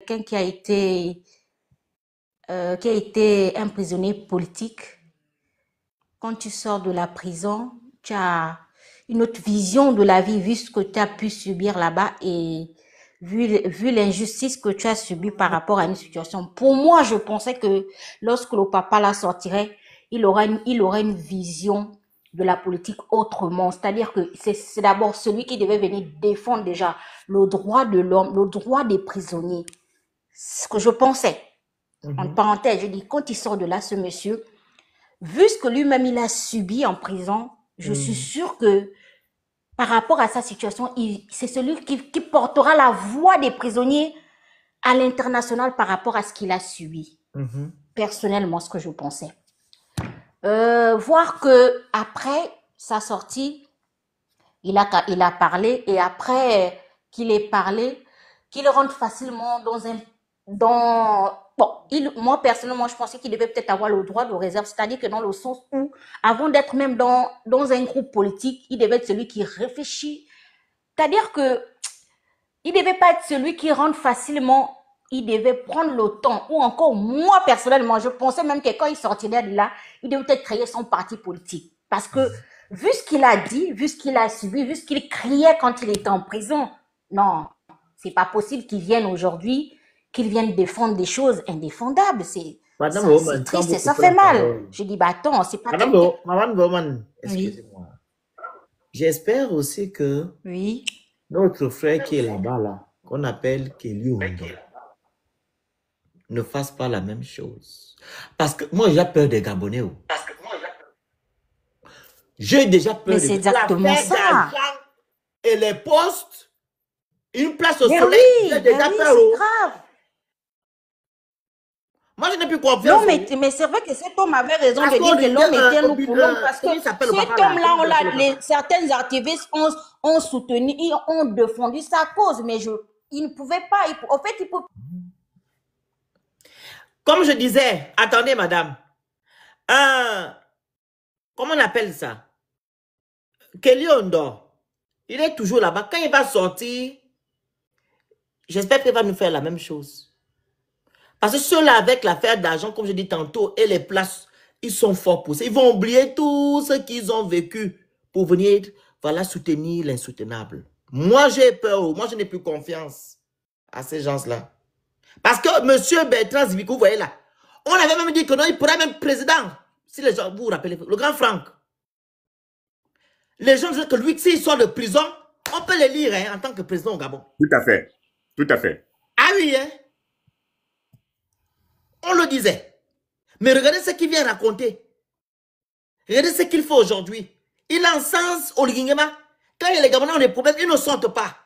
quelqu'un qui a été un prisonnier politique. Quand tu sors de la prison, tu as une autre vision de la vie, vu ce que tu as pu subir là-bas et vu l'injustice que tu as subie par rapport à une situation. Pour moi, je pensais que lorsque le papa la sortirait, il aura une vision de la politique autrement. C'est-à-dire que c'est d'abord celui qui devait venir défendre déjà le droit de l'homme, le droit des prisonniers. Ce que je pensais. En parenthèse, je dis, quand il sort de là, ce monsieur, vu ce que lui-même il a subi en prison, je suis sûre que par rapport à sa situation, c'est celui qui portera la voix des prisonniers à l'international par rapport à ce qu'il a subi. Personnellement, ce que je pensais. Voir que après sa sortie, il a parlé et après qu'il ait parlé, qu'il rentre facilement moi personnellement, je pensais qu'il devait peut-être avoir le droit de réserve, c'est-à-dire que dans le sens où, avant d'être même dans un groupe politique, il devait être celui qui réfléchit. C'est-à-dire que il devait pas être celui qui rentre facilement, il devait prendre le temps. Ou encore, moi personnellement, je pensais même que quand il sortirait de là, il devait peut-être créer son parti politique. Parce que, vu ce qu'il a dit, vu ce qu'il a subi, vu ce qu'il criait quand il était en prison, non, c'est pas possible qu'il vienne aujourd'hui, qu'il vienne défendre des choses indéfendables. C'est triste et ça fait mal. Je dis, bah attends, c'est pas... Madame Bowman, excusez-moi. Oui. J'espère aussi que notre frère qui est là-bas, là, qu'on appelle Kelly Ondo, ne fasse pas la même chose. Parce que moi, j'ai peur des Gabonais. J'ai déjà peur mais c'est exactement ça. Et les postes, une place au soleil, j'ai déjà peur. C'est grave. Moi, je n'ai plus confiance. Non, mais c'est vrai que cet homme avait raison de dire que l'homme était nous pour l'homme. Parce que cet homme-là, certains activistes ont soutenu, ont défendu sa cause. Mais il ne pouvait pas. En fait, il peut... Comme je disais, attendez, madame. Comment on appelle ça? Kelly Ondo, il est toujours là-bas. Quand il va sortir, j'espère qu'il va nous faire la même chose. Parce que ceux-là, avec l'affaire d'argent, comme je dis tantôt, et les places, ils sont forts pour ça. Ils vont oublier tout ce qu'ils ont vécu pour venir, voilà, soutenir l'insoutenable. Moi, j'ai peur. Moi, je n'ai plus confiance à ces gens-là. Parce que M. Bertrand Zibikou, vous voyez là, on avait même dit que non, il pourrait même président. Si les gens, vous vous rappelez, le grand Franck. Les gens disent que lui, s'il sort de prison, on peut les lire hein, en tant que président au Gabon. Tout à fait. Tout à fait. Ah oui, hein? On le disait. Mais regardez ce qu'il vient raconter. Regardez ce qu'il fait aujourd'hui. Il encense Oligingema. Quand il y a les Gabonais ont des problèmes, ils ne sortent pas.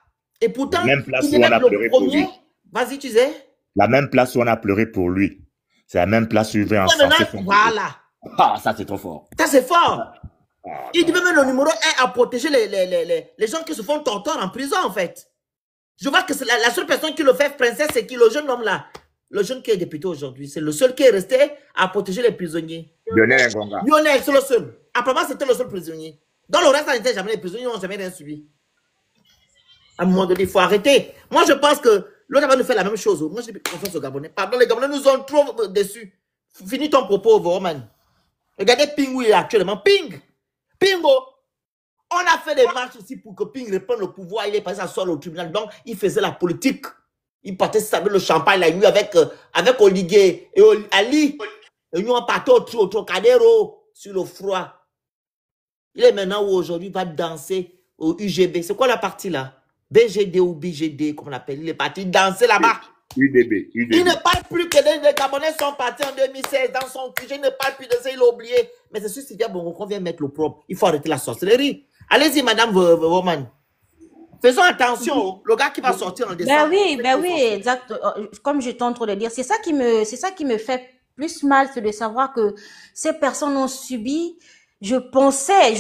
Et pourtant, même place il est même le premier. Vas-y, tu sais. La même place où on a pleuré pour lui. C'est la même place où il veut encenser son... Voilà. Ah, ça c'est trop fort. Ça c'est fort. Il dit même le numéro 1 à protéger les gens qui se font torture en prison, en fait. Je vois que la seule personne qui le fait, princesse, c'est qui, le jeune homme là. Le jeune qui est député aujourd'hui, c'est le seul qui est resté à protéger les prisonniers. Lionel Ngonga. Lionel, c'est le seul. Apparemment, c'était le seul prisonnier. Dans le reste, ça n'était jamais les prisonniers, ils n'ont jamais rien subi. À un moment donné, il faut arrêter. Moi, je pense que l'autre va nous faire la même chose. Moi, je n'ai plus confiance aux Gabonais. Pardon, les Gabonais nous ont trop déçus. Finis ton propos, Roman. Regardez Ping où il est actuellement. Ping! Pingo! On a fait des marches ici pour que Ping reprenne le pouvoir. Il est passé à soir au tribunal. Donc, il faisait la politique. Il partait saber le champagne la nuit avec Oligué et Ali. Et nous, on partait au Trocadéro sur le froid. Il est maintenant où aujourd'hui il va danser au UGB. C'est quoi la partie là? BGD ou BGD, comme on l'appelle. Il est parti danser là-bas. UDB. Il ne parle plus que les Gabonais sont partis en 2016 dans son QG. Il ne parle plus de ça, il a oublié. Mais c'est sûr, Sylvia Bongo qu'on vient mettre le propre. Il faut arrêter la sorcellerie. Allez-y, madame Roman. Faisons attention, le gars qui va sortir en décembre. Ben oui, exact. Comme je t'ai en train de dire, c'est ça qui me fait plus mal, c'est de savoir que ces personnes ont subi. Je pensais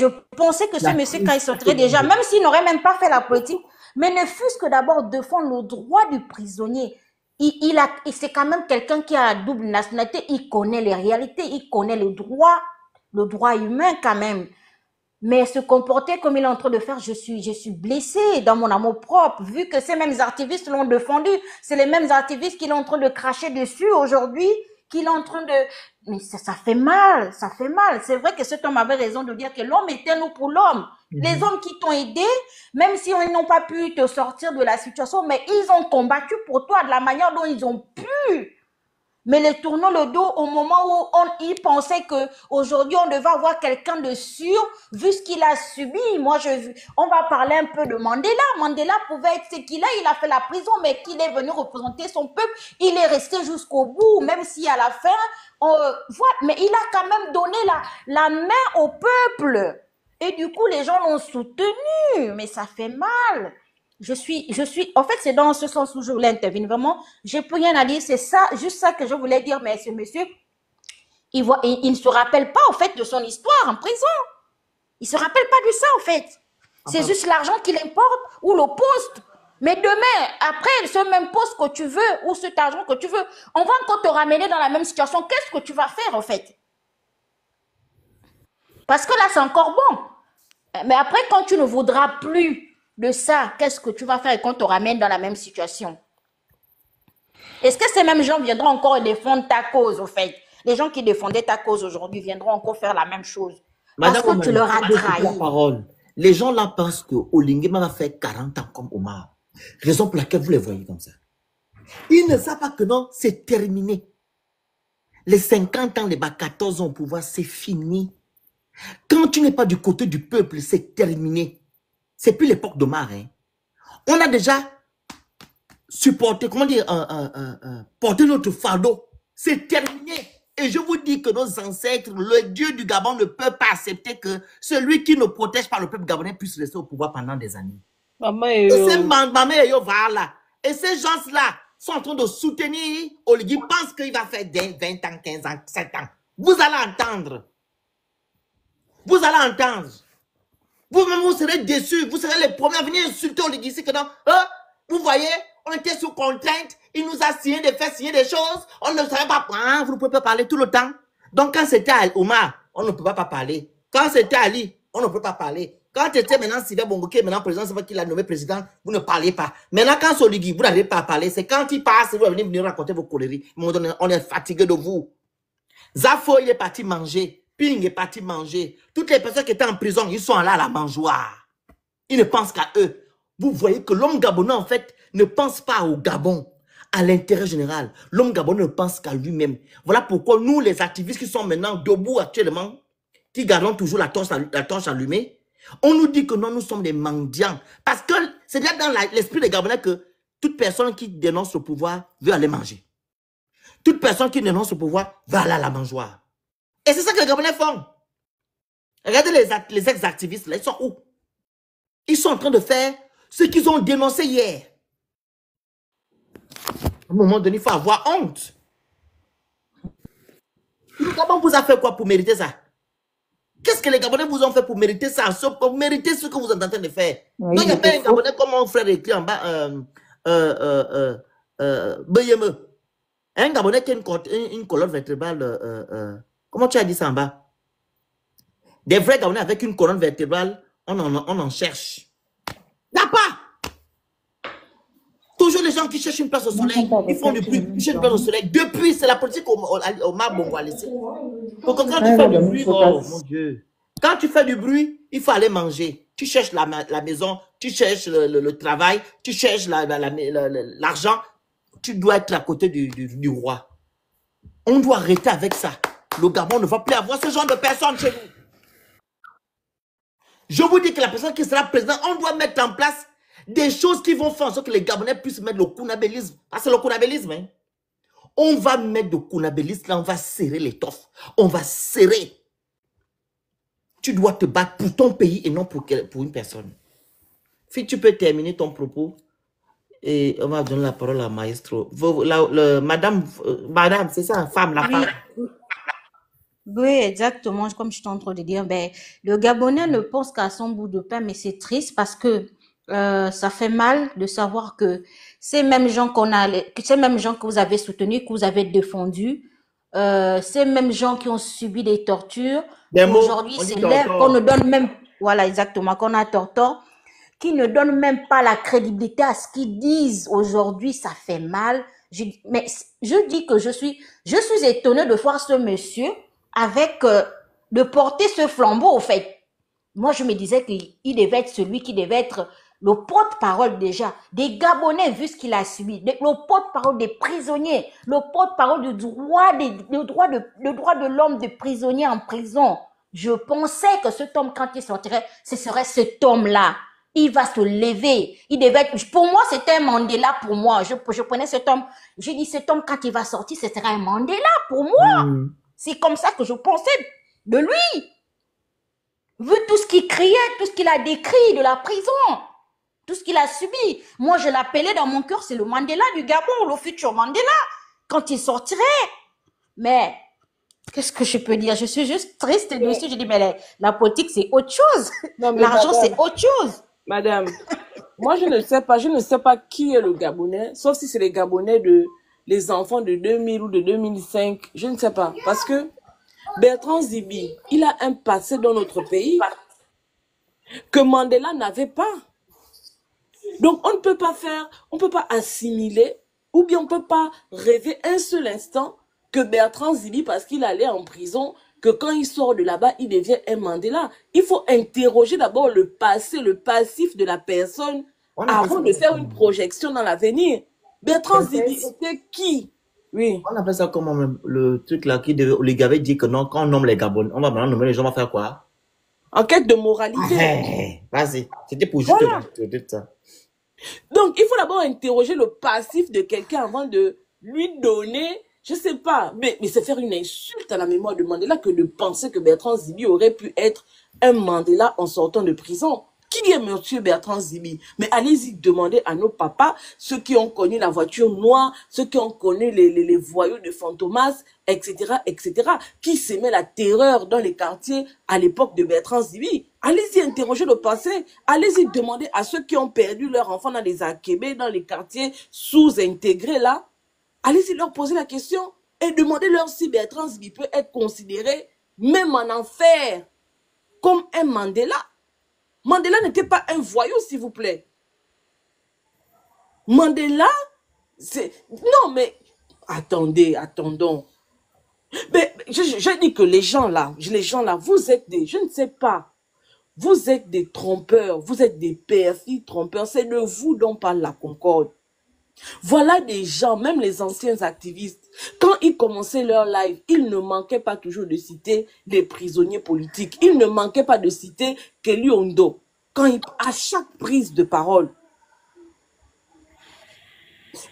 que ce monsieur, quand il sortirait déjà, même s'il n'aurait même pas fait la politique, mais ne fût-ce que d'abord défendre le droit du prisonnier. C'est quand même quelqu'un qui a double nationalité, il connaît les réalités, il connaît le droit humain quand même. Mais se comporter comme il est en train de faire, je suis blessée dans mon amour propre, vu que ces mêmes activistes l'ont défendu. C'est les mêmes activistes qu'il est en train de cracher dessus aujourd'hui, qu'il est en train de... Mais ça fait mal, ça fait mal. C'est vrai que cet homme avait raison de dire que l'homme était nous pour l'homme. Les hommes qui t'ont aidé, même si ils n'ont pas pu te sortir de la situation, mais ils ont combattu pour toi de la manière dont ils ont pu. Mais les tournant le dos au moment où ils pensaient que aujourd'hui on devait avoir quelqu'un de sûr, vu ce qu'il a subi. On va parler un peu de Mandela. Mandela pouvait être ce qu'il a, il a fait la prison, mais qu'il est venu représenter son peuple, il est resté jusqu'au bout, même si à la fin, voilà, mais il a quand même donné la main au peuple. Et du coup, les gens l'ont soutenu, mais ça fait mal. En fait, c'est dans ce sens où je voulais intervenir. Vraiment, j'ai plus rien à dire. C'est ça, juste ça que je voulais dire. Mais ce monsieur, il ne se rappelle pas, en fait, de son histoire en prison. Il se rappelle pas de ça, en fait. C'est juste l'argent qui l'importe ou le poste. Mais demain, après ce même poste que tu veux ou cet argent que tu veux, on va encore te ramener dans la même situation. Qu'est-ce que tu vas faire, en fait? Parce que là, c'est encore bon. Mais après, quand tu ne voudras plus de ça, qu'est-ce que tu vas faire quand on te ramène dans la même situation? Est-ce que ces mêmes gens viendront encore défendre ta cause, au fait? Les gens qui défendaient ta cause aujourd'hui viendront encore faire la même chose. Parce Madame, que tu leur as trahi. la parole. Les gens là pensent que Olinguema va faire 40 ans comme Omar. Raison pour laquelle vous les voyez comme ça. Ils ne savent pas que non, c'est terminé. Les 50 ans, les 14 ans au pouvoir, c'est fini. Quand tu n'es pas du côté du peuple, c'est terminé. C'est plus l'époque d'Omar. Hein. On a déjà supporté, comment dire, porté notre fardeau. C'est terminé. Et je vous dis que nos ancêtres, le Dieu du Gabon ne peut pas accepter que celui qui ne protège pas le peuple gabonais puisse rester au pouvoir pendant des années. Et ces gens-là sont en train de soutenir Oligui, pensent qu'il va faire 20 ans, 15 ans, 7 ans. Vous allez entendre. Vous allez entendre. Vous-même, vous serez déçus. Vous serez les premiers à venir insulter Oligui ici. Vous voyez, on était sous contrainte. Il nous a signé des faits, signé des choses. On ne savait pas. Hein, vous ne pouvez pas parler tout le temps. Donc, quand c'était Omar, on ne peut pas parler. Quand c'était Ali, on ne peut pas parler. Quand c'était maintenant Sylvain Bongoké, maintenant président, c'est vrai qu'il a nommé président, vous ne parlez pas. Maintenant, quand c'est Oligui, vous n'arrivez pas à parler. C'est quand il passe, vous allez venir raconter vos coléries. On est fatigué de vous. Zafo, il est parti manger. Ping est parti manger. Toutes les personnes qui étaient en prison, ils sont là à la mangeoire. Ils ne pensent qu'à eux. Vous voyez que l'homme gabonais, en fait, ne pense pas au Gabon, à l'intérêt général. L'homme gabonais ne pense qu'à lui-même. Voilà pourquoi nous, les activistes qui sont maintenant debout actuellement, qui gardons toujours la torche allumée, on nous dit que non, nous sommes des mendiants. Parce que c'est bien dans l'esprit des Gabonais que toute personne qui dénonce le pouvoir veut aller manger. Toute personne qui dénonce le pouvoir va aller à la mangeoire. Et c'est ça que les Gabonais font. Regardez les ex-activistes, là, ils sont où? Ils sont en train de faire ce qu'ils ont dénoncé hier. À un moment donné, il faut avoir honte. Le Gabon vous a fait quoi pour mériter ça? Qu'est-ce que les Gabonais vous ont fait pour mériter ça? Pour mériter ce que vous êtes en train de faire. Oui, donc, il y a pas un Gabonais comme mon frère écrit en bas, BME. Un Gabonais qui a une colonne vertébrale, comment tu as dit ça en bas? Des vrais Gabonais avec une colonne vertébrale, on en cherche. Il n'y a pas. Toujours les gens qui cherchent une place au soleil, ils font du bruit, ils cherchent une place au soleil. Depuis, c'est la politique au Marbongo a laissé. Donc, quand tu fais du bruit, oh mon Dieu. Quand tu fais du bruit, il faut aller manger. Tu cherches la maison, tu cherches le travail, tu cherches l'argent. Tu dois être à côté du roi. On doit arrêter avec ça. Le Gabon ne va plus avoir ce genre de personnes chez nous. Je vous dis que la personne qui sera président, on doit mettre en place des choses qui vont faire en sorte que les Gabonais puissent mettre le kounabélisme. Parce que c'est le kounabélisme. Hein. On va mettre le kounabélisme, là, on va serrer l'étoffe. On va serrer. Tu dois te battre pour ton pays et non pour une personne. Si tu peux terminer ton propos, et on va donner la parole à Maestro. Madame, c'est ça, femme, la femme. Oui, exactement. Comme je suis en train de dire, le Gabonais ne pense qu'à son bout de pain, mais c'est triste parce que ça fait mal de savoir que ces mêmes gens que vous avez soutenus, que vous avez défendus, ces mêmes gens qui ont subi des tortures, aujourd'hui s'élèvent, qu'on ne donne même, voilà exactement, qu'on a tort, qui ne donnent même pas la crédibilité à ce qu'ils disent aujourd'hui, ça fait mal. Mais je dis que je suis étonnée de voir ce monsieur avec, de porter ce flambeau, au fait. Moi, je me disais qu'il devait être celui qui devait être le porte-parole déjà des Gabonais, vu ce qu'il a subi, le porte-parole des prisonniers, le porte-parole du droit, le droit de l'homme, des prisonniers en prison. Je pensais que cet homme, quand il sortirait, ce serait cet homme-là. Il va se lever. Il devait être, pour moi, c'était un Mandela pour moi. Je prenais cet homme. J'ai dit, cet homme, quand il va sortir, ce sera un Mandela pour moi. C'est comme ça que je pensais de lui. Vu tout ce qu'il criait, tout ce qu'il a décrit de la prison, tout ce qu'il a subi. Moi, je l'appelais dans mon cœur, c'est le Mandela du Gabon, le futur Mandela, quand il sortirait. Mais, qu'est-ce que je peux dire? Je suis juste triste dessus. Je dis, mais la politique, c'est autre chose. L'argent, c'est autre chose. Madame, moi, je ne sais pas qui est le Gabonais, sauf si c'est les Gabonais les enfants de 2000 ou de 2005. Je ne sais pas. Parce que Bertrand Zibi, il a un passé dans notre pays que Mandela n'avait pas. Donc, on ne peut pas assimiler, ou bien on ne peut pas rêver un seul instant que Bertrand Zibi, parce qu'il allait en prison, que quand il sort de là-bas, il devient un Mandela. Il faut interroger d'abord le passé, le passif de la personne, avant de faire une projection dans l'avenir. Bertrand Zibi, c'était qui? Oui. On appelle ça comment même, le truc là, les gars avaient dit que non, quand on nomme les Gabonais, on va maintenant nommer les gens, on va faire quoi? Enquête de moralité. Vas-y, c'était pour juste te dire ça. Donc, il faut d'abord interroger le passif de quelqu'un avant de lui donner, je sais pas, mais c'est faire une insulte à la mémoire de Mandela que de penser que Bertrand Zibi aurait pu être un Mandela en sortant de prison. Qui est monsieur Bertrand Zibi? Mais allez-y demander à nos papas, ceux qui ont connu la voiture noire, ceux qui ont connu les voyous de Fantomas, etc., qui s'aimaient la terreur dans les quartiers à l'époque de Bertrand Zibi. Allez-y interroger le passé. Allez-y demander à ceux qui ont perdu leurs enfants dans les akébés, dans les quartiers sous-intégrés là. Allez-y leur poser la question et demandez-leur si Bertrand Zibi peut être considéré, même en enfer, comme un Mandela. Mandela n'était pas un voyou, s'il vous plaît. Mandela, c'est... Non, mais... Attendons. Mais je dis que les gens là, vous êtes des... Je ne sais pas. Vous êtes des trompeurs. Vous êtes des perfides trompeurs. C'est de vous dont parle la Concorde. Voilà des gens, même les anciens activistes, quand ils commençaient leur live, ils ne manquaient pas toujours de citer les prisonniers politiques. Ils ne manquaient pas de citer Kelly Ondo. À chaque prise de parole,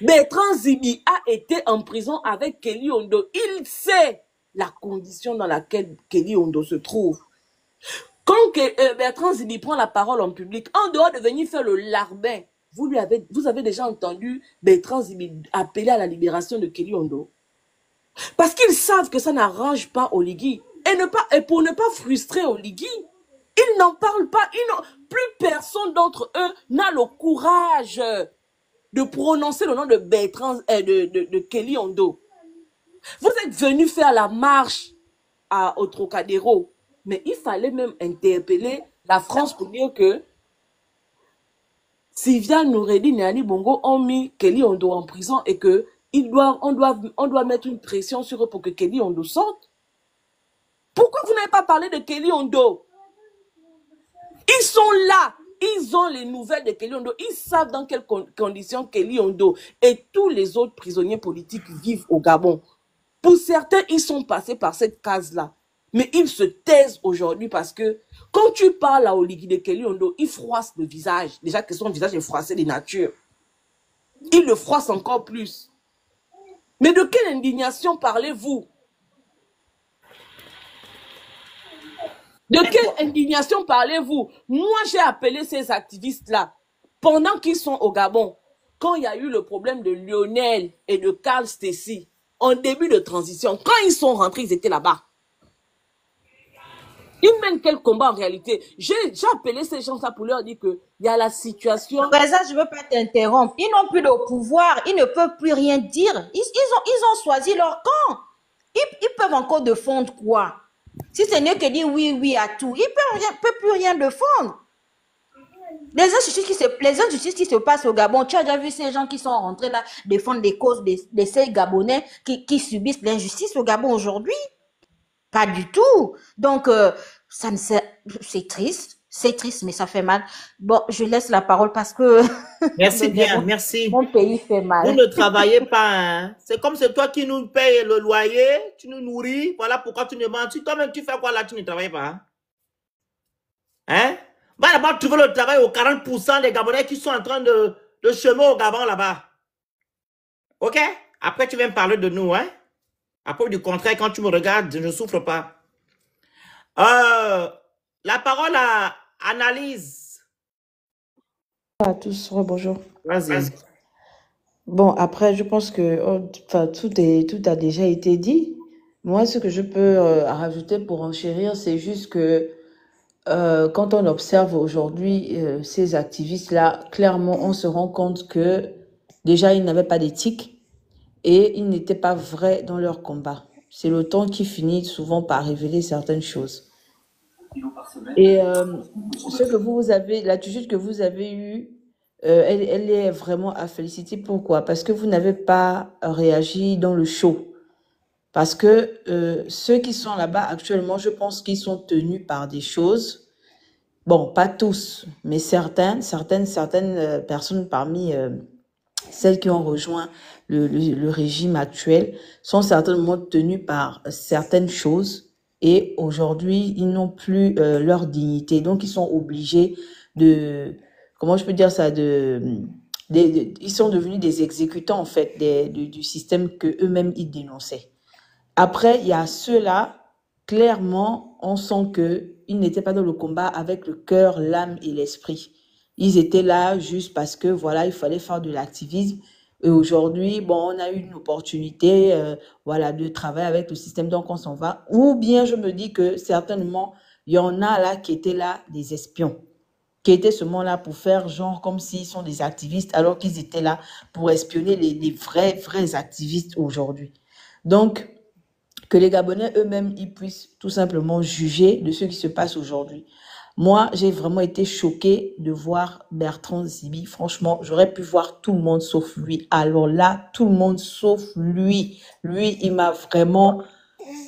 Bertrand Zibi a été en prison avec Kelly Ondo. Il sait la condition dans laquelle Kelly Ondo se trouve. Quand Bertrand Zibi prend la parole en public, en dehors de venir faire le larbin, vous avez déjà entendu Bertrand Zibi appeler à la libération de Kelly Ondo. Parce qu'ils savent que ça n'arrange pas Oligui. Et pour ne pas frustrer Oligui, ils n'en parlent pas. Plus personne d'entre eux n'a le courage de prononcer le nom de Bertrand, de Kelly Ondo. Vous êtes venus faire la marche au Trocadéro, mais il fallait même interpeller la France pour dire que Sylvia Noureddine et Ali Bongo ont mis Kelly Ondo en prison et que on doit mettre une pression sur eux pour que Kelly Ondo sorte. Pourquoi vous n'avez pas parlé de Kelly Ondo? Ils sont là. Ils ont les nouvelles de Kelly Ondo. Ils savent dans quelles conditions Kelly Ondo et tous les autres prisonniers politiques vivent au Gabon. Pour certains, ils sont passés par cette case-là. Mais ils se taisent aujourd'hui parce que quand tu parles à Oligui de Kelly Ondo, il froisse le visage. Déjà que son visage est froissé de nature. Il le froisse encore plus. Mais de quelle indignation parlez-vous? De quelle indignation parlez-vous? Moi, j'ai appelé ces activistes-là pendant qu'ils sont au Gabon. Quand il y a eu le problème de Lionel et de Carl Stacey, en début de transition, quand ils sont rentrés, ils étaient là-bas. Ils mènent quel combat en réalité? J'ai appelé ces gens-là pour leur dire qu'il y a la situation... Président, je ne veux pas t'interrompre. Ils n'ont plus de pouvoir. Ils ne peuvent plus rien dire. Ils ont choisi leur camp. Ils peuvent encore défendre quoi? Si ce n'est que dire oui, oui à tout, il ne peut plus rien défendre. Les injustices qui se passent au Gabon, tu as déjà vu ces gens qui sont rentrés là défendre des causes de ces Gabonais qui subissent l'injustice au Gabon aujourd'hui? Pas du tout. Donc, c'est triste, mais ça fait mal. Bon, je laisse la parole parce que Merci bien, merci. Mon pays fait Vous mal. ne travaillez pas. Hein. C'est comme c'est toi qui nous payes le loyer, tu nous nourris. Voilà pourquoi tu ne manges. Toi-même, tu fais quoi là? Tu ne travailles pas. Hein? Va d'abord trouver le travail aux 40% des Gabonais qui sont en train de chômer au Gabon là-bas. OK? Après, tu viens me parler de nous. Hein? Après, du contraire, quand tu me regardes, je ne souffre pas. La parole à Analyse. À tous, bonjour. Vas-y. Bon, après, je pense que tout a déjà été dit. Moi, ce que je peux rajouter pour enchérir, c'est juste que quand on observe aujourd'hui ces activistes-là, clairement, on se rend compte que déjà, ils n'avaient pas d'éthique et ils n'étaient pas vrais dans leur combat. C'est le temps qui finit souvent par révéler certaines choses. Et ce que vous avez, l'attitude que vous avez eue, elle est vraiment à féliciter. Pourquoi? Parce que vous n'avez pas réagi dans le show. Parce que ceux qui sont là-bas actuellement, je pense qu'ils sont tenus par des choses. Bon, pas tous, mais certaines personnes parmi celles qui ont rejoint le régime actuel sont certainement tenues par certaines choses. Et aujourd'hui, ils n'ont plus leur dignité. Donc, ils sont obligés de, comment je peux dire ça, ils sont devenus des exécutants, en fait, du système que eux-mêmes ils dénonçaient. Après, il y a ceux-là, clairement, on sent qu'ils n'étaient pas dans le combat avec le cœur, l'âme et l'esprit. Ils étaient là juste parce que, voilà, il fallait faire de l'activisme. Et aujourd'hui, bon, on a eu une opportunité, voilà, de travailler avec le système, donc on s'en va. Ou bien je me dis que certainement, il y en a là qui étaient là des espions, qui étaient seulement là pour faire genre comme s'ils sont des activistes, alors qu'ils étaient là pour espionner les vrais activistes aujourd'hui. Donc, que les Gabonais eux-mêmes, ils puissent tout simplement juger de ce qui se passe aujourd'hui. Moi, j'ai vraiment été choquée de voir Bertrand Zibi. Franchement, j'aurais pu voir tout le monde sauf lui. Alors là, tout le monde sauf lui. Lui, il m'a vraiment...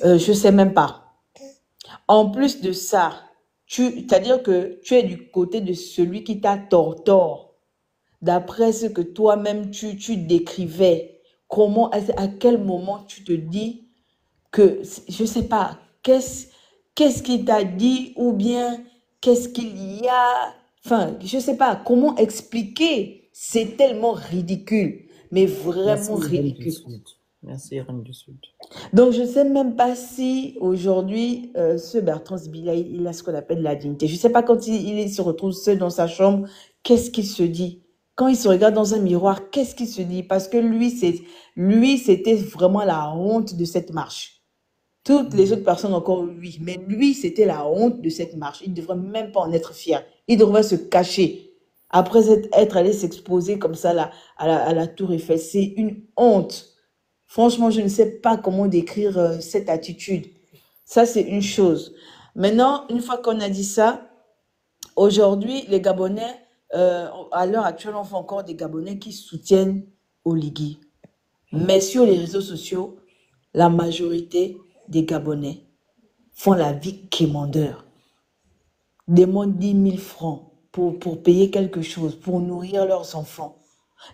je sais même pas. En plus de ça, c'est-à-dire que tu es du côté de celui qui t'a tort. D'après ce que toi-même, tu décrivais, comment, à quel moment tu te dis que, je sais pas, qu'est-ce qu'il t'a dit ou bien qu'est-ce qu'il y a, enfin, je sais pas, comment expliquer, c'est tellement ridicule, mais vraiment ridicule. Merci, Reine du Sud. Donc, je sais même pas si aujourd'hui, ce Bertrand Zbila, il a ce qu'on appelle la dignité. Je sais pas quand il se retrouve seul dans sa chambre, qu'est-ce qu'il se dit? Quand il se regarde dans un miroir, qu'est-ce qu'il se dit? Parce que lui, c'était vraiment la honte de cette marche. Toutes les autres personnes encore, oui. Mais lui, c'était la honte de cette marche. Il ne devrait même pas en être fier. Il devrait se cacher. Après être allé s'exposer comme ça là, à la Tour Eiffel, c'est une honte. Franchement, je ne sais pas comment décrire cette attitude. Ça, c'est une chose. Maintenant, une fois qu'on a dit ça, aujourd'hui, les Gabonais, à l'heure actuelle, on voit encore des Gabonais qui soutiennent Oligui. Mais sur les réseaux sociaux, la majorité des Gabonais font la vie quémandeur. Demandent 10 000 francs pour payer quelque chose, pour nourrir leurs enfants.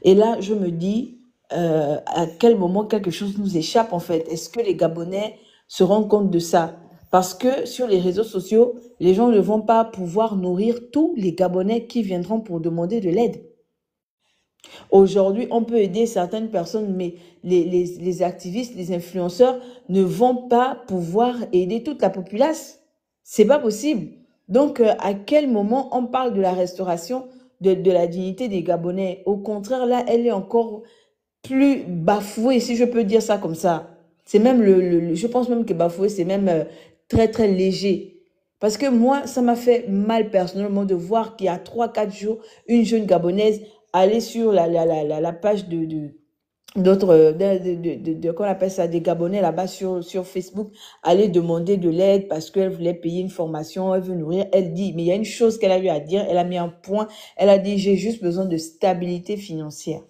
Et là, je me dis, à quel moment quelque chose nous échappe en fait? Est-ce que les Gabonais se rendent compte de ça? Parce que sur les réseaux sociaux, les gens ne vont pas pouvoir nourrir tous les Gabonais qui viendront pour demander de l'aide. Aujourd'hui, on peut aider certaines personnes, mais les activistes, les influenceurs ne vont pas pouvoir aider toute la populace. C'est pas possible. Donc, à quel moment on parle de la restauration de la dignité des Gabonais? Au contraire, là, elle est encore plus bafouée, si je peux dire ça comme ça. C'est même je pense même que bafoué, c'est même très, très léger. Parce que moi, ça m'a fait mal personnellement de voir qu'il y a 3-4 jours, une jeune Gabonaise aller sur la page d'autres, qu'on appelle ça, des Gabonais là-bas sur Facebook, aller demander de l'aide parce qu'elle voulait payer une formation, elle veut nourrir. Elle dit, mais il y a une chose qu'elle a eu à dire, elle a mis un point, elle a dit, j'ai juste besoin de stabilité financière.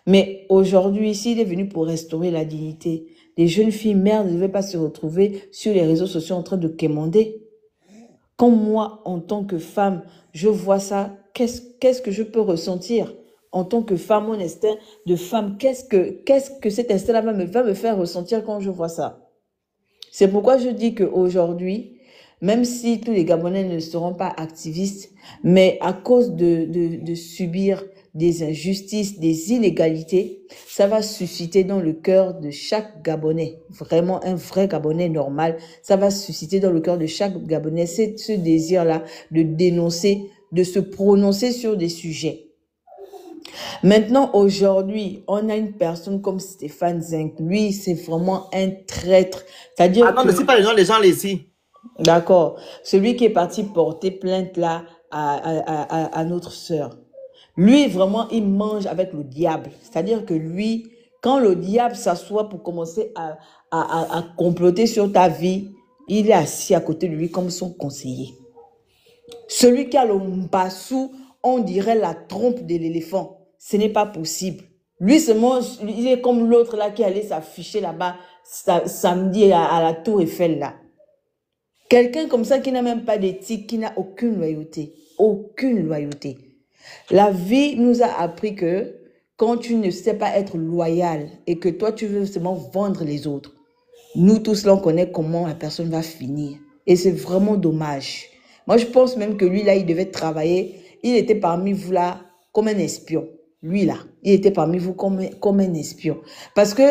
Mais aujourd'hui, ici, il est venu pour restaurer la dignité. Les jeunes filles mères ne devaient pas se retrouver sur les réseaux sociaux en train de quémander. Quand moi, en tant que femme, je vois ça, qu'est-ce que je peux ressentir? En tant que femme, mon instinct de femme, qu'est-ce que cet instinct-là va me faire ressentir quand je vois ça? C'est pourquoi je dis qu'aujourd'hui, même si tous les Gabonais ne seront pas activistes, mais à cause de subir des injustices, des inégalités, ça va susciter dans le cœur de chaque Gabonais, vraiment un vrai Gabonais normal, ça va susciter dans le cœur de chaque Gabonais ce désir-là de dénoncer, de se prononcer sur des sujets. Maintenant, aujourd'hui, on a une personne comme Stéphane Zinc. Lui, c'est vraiment un traître. C'est-à-dire non, ne sais pas les gens ici. D'accord. Celui qui est parti porter plainte là à notre sœur. Lui, vraiment, il mange avec le diable. C'est-à-dire que lui, quand le diable s'assoit pour commencer à comploter sur ta vie, il est assis à côté de lui comme son conseiller. Celui qui a le mbassou, on dirait la trompe de l'éléphant. Ce n'est pas possible. Lui, il est comme l'autre là qui allait s'afficher là-bas samedi à la Tour Eiffel là. Quelqu'un comme ça qui n'a même pas d'éthique, qui n'a aucune loyauté. Aucune loyauté. La vie nous a appris que quand tu ne sais pas être loyal et que toi tu veux seulement vendre les autres, nous tous là on connaît comment la personne va finir. Et c'est vraiment dommage. Moi je pense même que lui là il devait travailler. Il était parmi vous là comme un espion. Lui là, il était parmi vous comme un espion. Parce que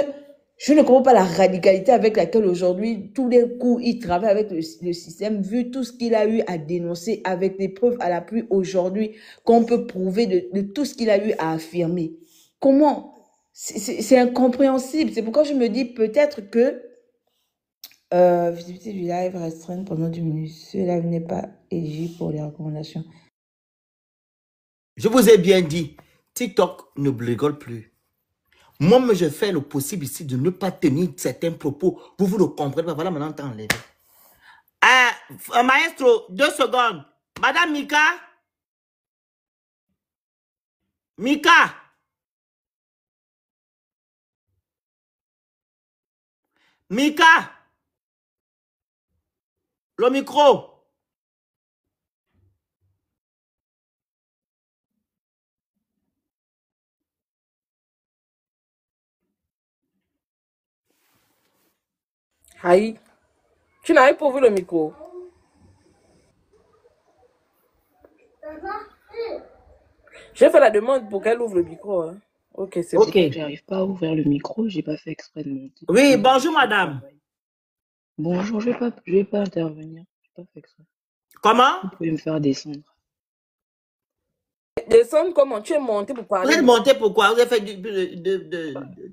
je ne comprends pas la radicalité avec laquelle aujourd'hui, tous les coups, il travaille avec le système, vu tout ce qu'il a eu à dénoncer avec des preuves à l'appui aujourd'hui, qu'on peut prouver de tout ce qu'il a eu à affirmer. Comment? C'est incompréhensible. C'est pourquoi je me dis peut-être que visibilité du live restreinte pendant 10 minutes. Cela n'est pas éligible pour les recommandations. Je vous ai bien dit, TikTok ne rigole plus. Moi, je fais le possible ici de ne pas tenir certains propos. Vous le comprenez pas. Voilà, maintenant, t'es enlevé. Maestro, 2 secondes. Madame Mika. Mika. Mika. Le micro. Aïe. Tu n'avais pas ouvert le micro. J'ai fait la demande pour qu'elle ouvre le micro. Hein. Ok, c'est bon. Ok, j'arrive pas à ouvrir le micro, j'ai pas fait exprès de monter. Oui, bonjour madame. Bonjour, je vais pas intervenir, j'ai pas fait exprès. Comment? Vous pouvez me faire descendre. Descendre comment? Tu es monté pour parler? Vous êtes monté pourquoi? Vous avez fait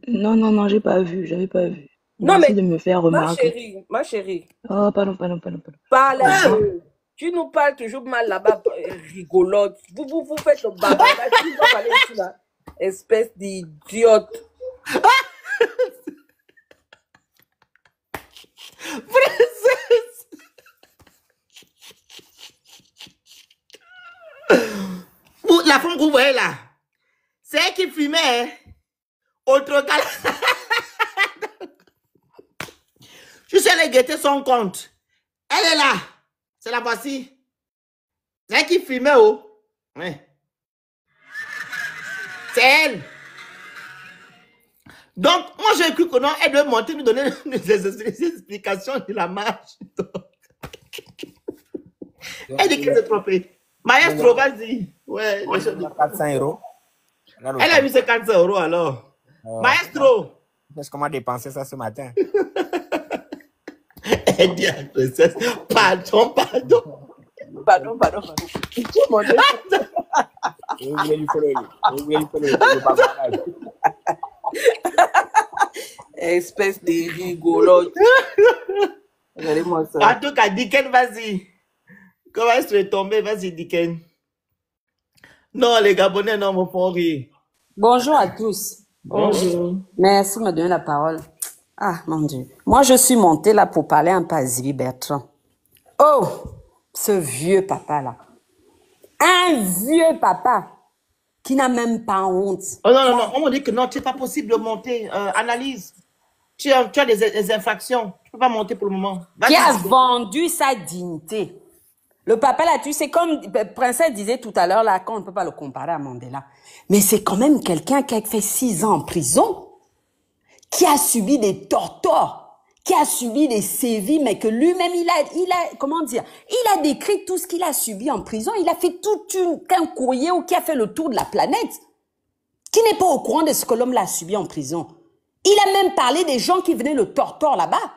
Non, j'avais pas vu. Non, Merci mais de me faire remarquer. ma chérie. Oh, pardon. Parle un peu. Tu nous parles toujours mal là-bas, rigolote. Vous faites le bavardage. Tu dois parler ici là. Espèce d'idiote. Princesse. La femme que vous voyez là, c'est elle qui fumait. Autre cas. Je suis allé guetter son compte. Elle est là. C'est la voici. C'est elle qui fumait, oh. Ouais. C'est elle. Donc, moi, j'ai cru que non, elle doit monter, nous donner des explications de la marche. Elle dit qu'elle s'est trompée. Maestro, vas-y. Ouais. 400 €. Elle a eu ses 400 € alors. Maestro. Qu'est-ce qu'on m'a dépensé ça ce matin? Elle dit à la princesse, pardon. Pardon. Tu es monté. Vous voulez lui faire le bavardage. Espèce de rigolote. Regardez-moi ça. En tout cas, Diken, vas-y. Comment est-ce que tu es tombé? Vas-y, Diken. Non, les Gabonais, non, me font rire. Bonjour à tous. Bonjour. Merci de me donner la parole. Ah, mon Dieu. Moi, je suis montée là pour parler un peu à Zibi Bertrand. Oh, ce vieux papa-là. Un vieux papa qui n'a même pas honte. Oh non, non, non. On m'a dit que non, c'est pas possible de monter. Analyse. Tu as des infractions. Tu peux pas monter pour le moment. Qui a Vas-y. vendu sa dignité. Le papa là, tu sais, comme Princesse disait tout à l'heure, là, qu'on ne peut pas le comparer à Mandela. Mais c'est quand même quelqu'un qui a fait 6 ans en prison, qui a subi des tortures, qui a subi des sévices, mais que lui-même, il a, comment dire, il a décrit tout ce qu'il a subi en prison. Il a fait un courrier qui a fait le tour de la planète, qui n'est pas au courant de ce que l'homme l'a subi en prison. Il a même parlé des gens qui venaient le torturer là-bas.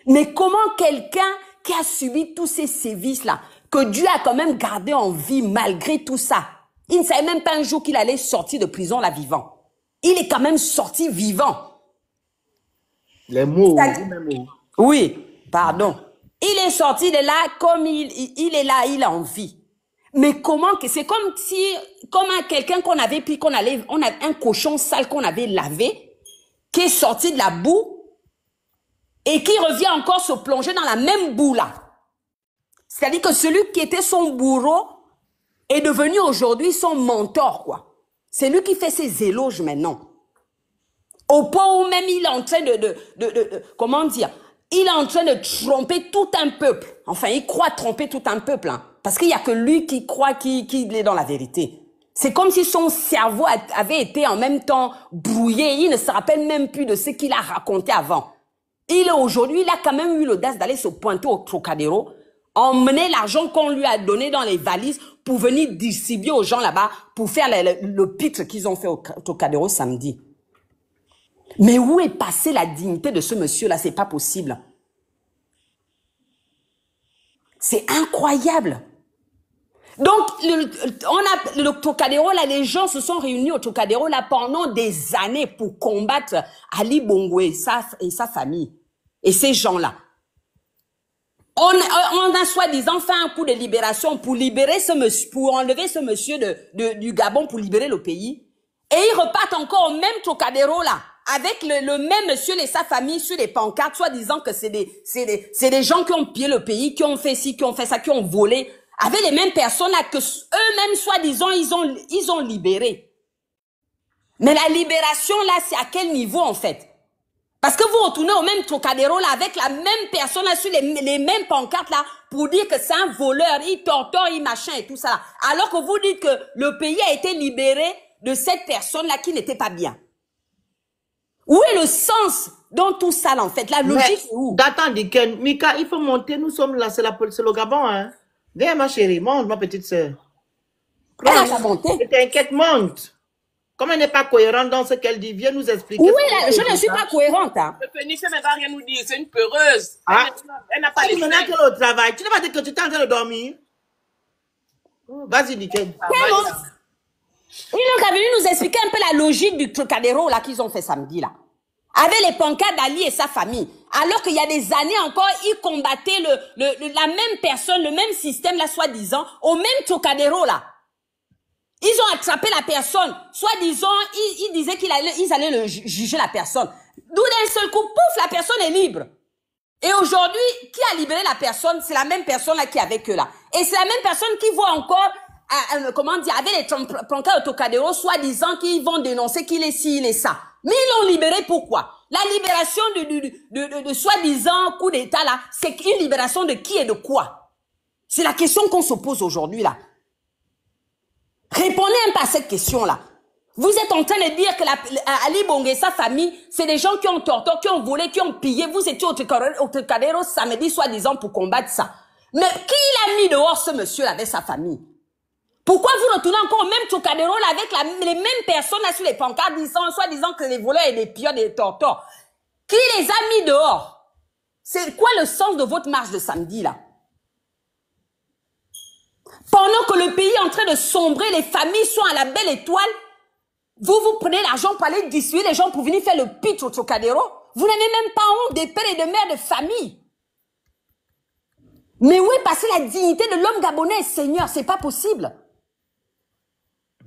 Mais comment quelqu'un qui a subi tous ces sévices-là, que Dieu a quand même gardé en vie malgré tout ça, il ne savait même pas un jour qu'il allait sortir de prison là vivant. Il est quand même sorti vivant. Les mots. Oui, pardon. Il est sorti de là comme il est là, il a envie. Mais comment que c'est comme si, comme quelqu'un qu'on avait pris, on a un cochon sale qu'on avait lavé, qui est sorti de la boue et qui revient encore se plonger dans la même boue là. C'est-à-dire que celui qui était son bourreau est devenu aujourd'hui son mentor, quoi. C'est lui qui fait ses éloges maintenant. Au point où même il est en train comment dire, il est en train de tromper tout un peuple. Enfin, il croit tromper tout un peuple, hein, parce qu'il n'y a que lui qui croit qu'il est dans la vérité. C'est comme si son cerveau avait été en même temps brouillé. Il ne se rappelle même plus de ce qu'il a raconté avant. Aujourd'hui, il a quand même eu l'audace d'aller se pointer au Trocadéro, emmener l'argent qu'on lui a donné dans les valises pour venir distribuer aux gens là-bas pour faire le pitre qu'ils ont fait au Trocadéro samedi. Mais où est passée la dignité de ce monsieur-là? C'est pas possible. C'est incroyable. Donc, le Trocadéro, là, les gens se sont réunis au Trocadéro, là, pendant des années pour combattre Ali Bongo et sa famille. Et ces gens-là. On a soi-disant fait un coup de libération pour libérer pour enlever ce monsieur du Gabon pour libérer le pays. Et ils repartent encore au même Trocadéro, là, avec le même monsieur et sa famille sur les pancartes, soi-disant que c'est des gens qui ont pillé le pays, qui ont fait ci, qui ont fait ça, qui ont volé, avec les mêmes personnes là que eux-mêmes, soi-disant, ils ont libéré. Mais la libération, là, c'est à quel niveau, en fait? Parce que vous retournez au même Trocadéro, là, avec la même personne, là, sur les mêmes pancartes, là, pour dire que c'est un voleur, il torture, il machin et tout ça, là. Alors que vous dites que le pays a été libéré de cette personne-là qui n'était pas bien. Où est le sens dans tout ça, là, en fait? La logique, c'est où? Attends, Diken, Mika, il faut monter, nous sommes là, c'est le Gabon, hein. Viens, ma chérie, monte, ma petite sœur. Elle a pas monté. T'inquiète, monte. Comme elle n'est pas cohérente dans ce qu'elle dit, viens nous expliquer. Oui, là, je ne suis pas cohérente, hein. Le Phénix ne va rien nous dire, c'est une peureuse. Ah. Elle n'a pas les Maintenant qu'elle est au travail, tu n'as pas dit que tu es en train de dormir? Vas-y, Diken. Il est venu nous expliquer un peu la logique du Trocadéro là qu'ils ont fait samedi là. Avec les pancartes d'Ali et sa famille. Alors qu'il y a des années encore, ils combattaient la même personne, le même système là, soi-disant, au même Trocadéro là. Ils ont attrapé la personne. Soi-disant, ils disaient qu'ils allaient juger la personne. D'où d'un seul coup, pouf, la personne est libre. Et aujourd'hui, qui a libéré la personne? C'est la même personne là qui est avec eux là. Et c'est la même personne qui voit encore comment dire, avec les pancartes au Trocadéro, soi-disant qu'ils vont dénoncer qu'il est ci, il est ça. Mais ils l'ont libéré pourquoi? La libération de soi-disant coup d'État là, c'est une libération de qui et de quoi? C'est la question qu'on se pose aujourd'hui là. Répondez un peu à cette question là. Vous êtes en train de dire que Ali Bongo et sa famille, c'est des gens qui ont torturé, qui ont volé, qui ont pillé. Vous étiez au Trocadéro samedi soi-disant pour combattre ça. Mais qui l'a mis dehors ce monsieur là avec sa famille? Pourquoi vous retournez encore au même Trocadéro là avec les mêmes personnes là sur les pancartes soi-disant que les voleurs et les pilleurs des torteurs? Qui les a mis dehors? C'est quoi le sens de votre marche de samedi là? Pendant que le pays est en train de sombrer, les familles sont à la belle étoile, vous prenez l'argent pour aller distribuer les gens pour venir faire le pitch au Trocadéro. Vous n'avez même pas honte des pères et des mères de famille. Mais où est passée la dignité de l'homme gabonais, Seigneur? C'est pas possible.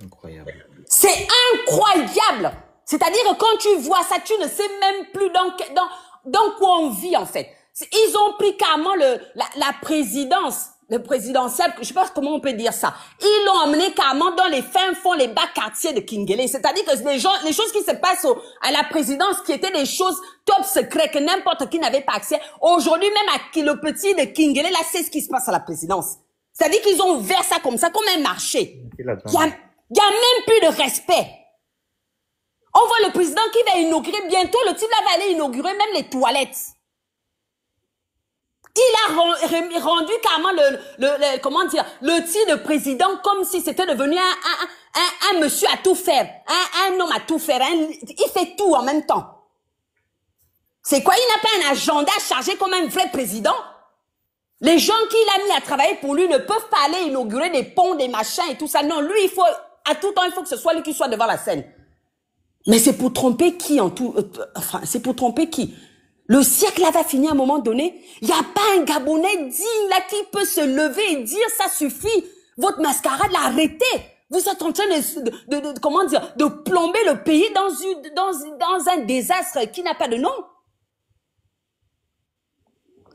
Incroyable. C'est incroyable. C'est-à-dire que quand tu vois ça, tu ne sais même plus dans quoi on vit, en fait. Ils ont pris carrément la présidence, le présidentiel, je sais pas comment on peut dire ça. Ils l'ont emmené carrément dans les fins fonds, les bas quartiers de Kingele. C'est-à-dire que les choses qui se passent à la présidence, qui étaient des choses top secrets, que n'importe qui n'avait pas accès, aujourd'hui, même le petit de Kingele, là, c'est ce qui se passe à la présidence. C'est-à-dire qu'ils ont ouvert ça comme un marché. Il y a même plus de respect. On voit le président qui va inaugurer bientôt, le type là va aller inaugurer même les toilettes. Il a rendu carrément le titre de président comme si c'était devenu un monsieur à tout faire, un homme à tout faire. Il fait tout en même temps. C'est quoi? Il n'a pas un agenda chargé comme un vrai président. Les gens qu'il a mis à travailler pour lui ne peuvent pas aller inaugurer des ponts, des machins et tout ça. Non, lui, à tout temps, il faut que ce soit lui qui soit devant la scène. Mais c'est pour tromper qui c'est pour tromper qui? Le siècle là va finir à un moment donné. Il n'y a pas un Gabonais digne là qui peut se lever et dire ça suffit. Votre mascarade là, arrêtez. Vous êtes en train de plomber le pays dans un désastre qui n'a pas de nom.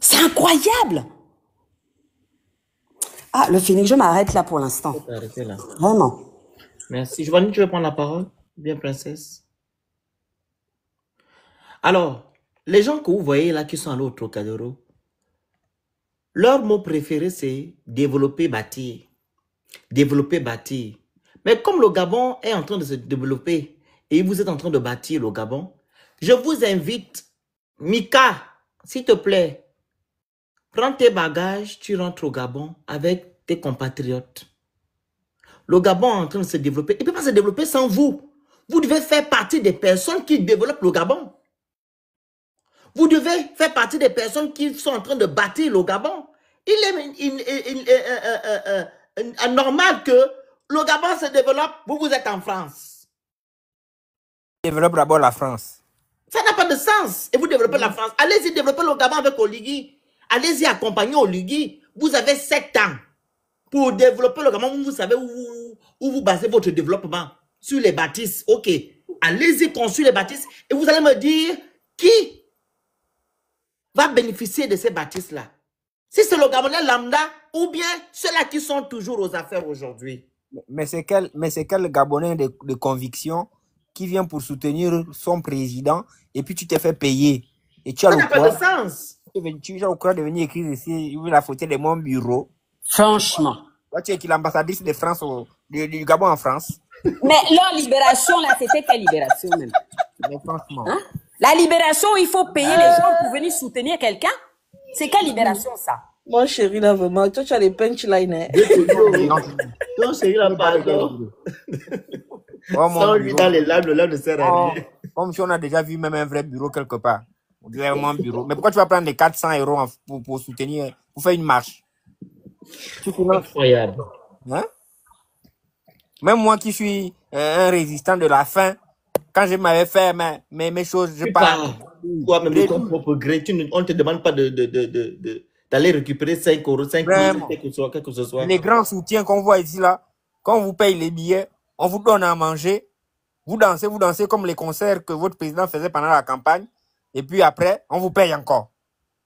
C'est incroyable. Ah, le Phoenix, je m'arrête là pour l'instant. Arrêtez là. Vraiment. Merci. Giovanni, tu veux prendre la parole? Bien, princesse. Alors, les gens que vous voyez là qui sont allés au Trocadéro, leur mot préféré c'est développer, bâtir. Développer, bâtir. Mais comme le Gabon est en train de se développer et vous êtes en train de bâtir le Gabon, je vous invite, Mika, s'il te plaît, prends tes bagages, tu rentres au Gabon avec tes compatriotes. Le Gabon est en train de se développer. Il ne peut pas se développer sans vous. Vous devez faire partie des personnes qui développent le Gabon. Vous devez faire partie des personnes qui sont en train de bâtir le Gabon. Il est normal que le Gabon se développe. Vous êtes en France. Développe d'abord la France. Ça n'a pas de sens. Et vous développez la France. Allez-y développer le Gabon avec Oligui. Allez-y accompagner Oligui. Vous avez 7 ans pour développer le Gabon. Vous savez où vous basez votre développement. Sur les bâtisses. Ok. Allez-y construire les bâtisses. Et vous allez me dire qui va bénéficier de ces bâtisses-là. Si c'est le Gabonais lambda ou bien ceux-là qui sont toujours aux affaires aujourd'hui. Mais c'est quel Gabonais de conviction qui vient pour soutenir son président et puis tu t'es fait payer. Et tu as ça n'a pas de sens. Tu as au courage de venir écrire ici la photo de mon bureau. Franchement. Toi, tu es qui l'ambassadrice de France du Gabon en France. Mais leur libération, là, c'était quelle libération même? Mais franchement. Hein? La libération où il faut payer les gens pour venir soutenir quelqu'un? C'est quelle libération ça? Mon chéri, là, vraiment, toi, tu as les punchlines. Ton chéri, là, pardon. Sans lui dans les larmes, le lave ne sert à rien. Comme si on a déjà vu même un vrai bureau quelque part. On dirait vraiment un bureau. Mais pourquoi tu vas prendre les 400 € pour soutenir, pour faire une marche? Incroyable. Hein? Même moi qui suis un résistant de la faim, quand je m'avais fait mes choses, je parle. Toi-même de ton propre gré, on ne te demande pas d'aller récupérer 5 €, 5 000, quelque que ce soit. Les grands soutiens qu'on voit ici, là, quand on vous paye les billets, on vous donne à manger, vous dansez comme les concerts que votre président faisait pendant la campagne, et puis après, on vous paye encore.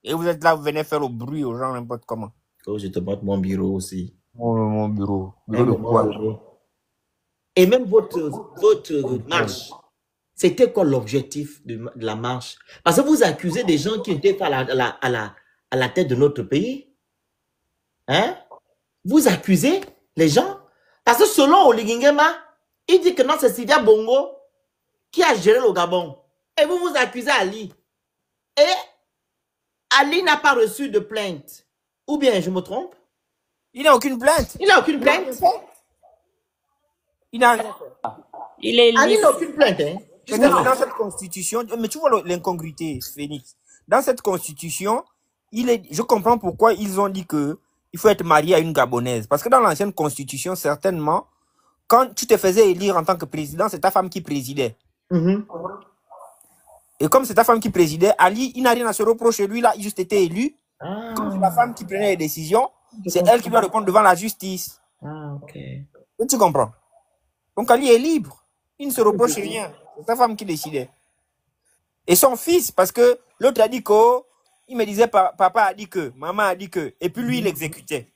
Et vous êtes là, vous venez faire le bruit aux gens, n'importe comment. Oh, je te montre mon bureau aussi. Mon bureau. Et même votre marche, c'était quoi l'objectif de la marche? Parce que vous accusez des gens qui étaient à la tête de notre pays. Hein? Vous accusez les gens? Parce que selon Oligui Nguema, il dit que non, c'est Sylvia Bongo qui a géré le Gabon. Et vous accusez Ali. Et Ali n'a pas reçu de plainte. Ou bien, je me trompe? Il n'a aucune plainte. Il n'a aucune plainte. Ali n'a aucune plainte. Hein? Dans cette constitution, mais tu vois l'incongruité, Phoenix. Dans cette constitution, je comprends pourquoi ils ont dit que il faut être marié à une Gabonaise. Parce que dans l'ancienne constitution, certainement, quand tu te faisais élire en tant que président, c'est ta femme qui présidait. Et comme c'est ta femme qui présidait, Ali, il n'a rien à se reprocher. Lui, là, il a juste été élu. Comme c'est la femme qui prenait les décisions, c'est elle qui doit répondre devant la justice. Ah, ok. Tu comprends? Donc Ali est libre. Il ne se reproche rien. C'est sa femme qui décidait. Et son fils, parce que l'autre a dit que, il me disait, papa a dit que, maman a dit que, et puis lui, il exécutait.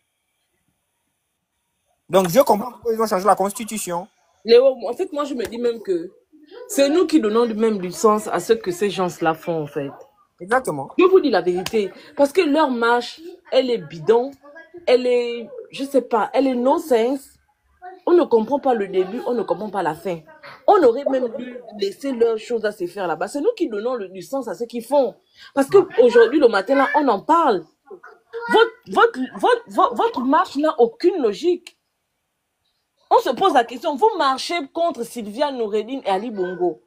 Donc, je comprends pourquoi ils ont changé la constitution. Léo, en fait, moi, je me dis même que c'est nous qui donnons même du sens à ce que ces gens-là font, en fait. Exactement. Je vous dis la vérité. Parce que leur marche, elle est bidon. Elle est, je sais pas, elle est non-sens. On ne comprend pas le début, on ne comprend pas la fin. On aurait même dû laisser leurs choses à se faire là-bas. C'est nous qui donnons du sens à ce qu'ils font. Parce qu'aujourd'hui, le matin, là, on en parle. Votre marche n'a aucune logique. On se pose la question, vous marchez contre Sylvia Noureddine et Ali Bongo.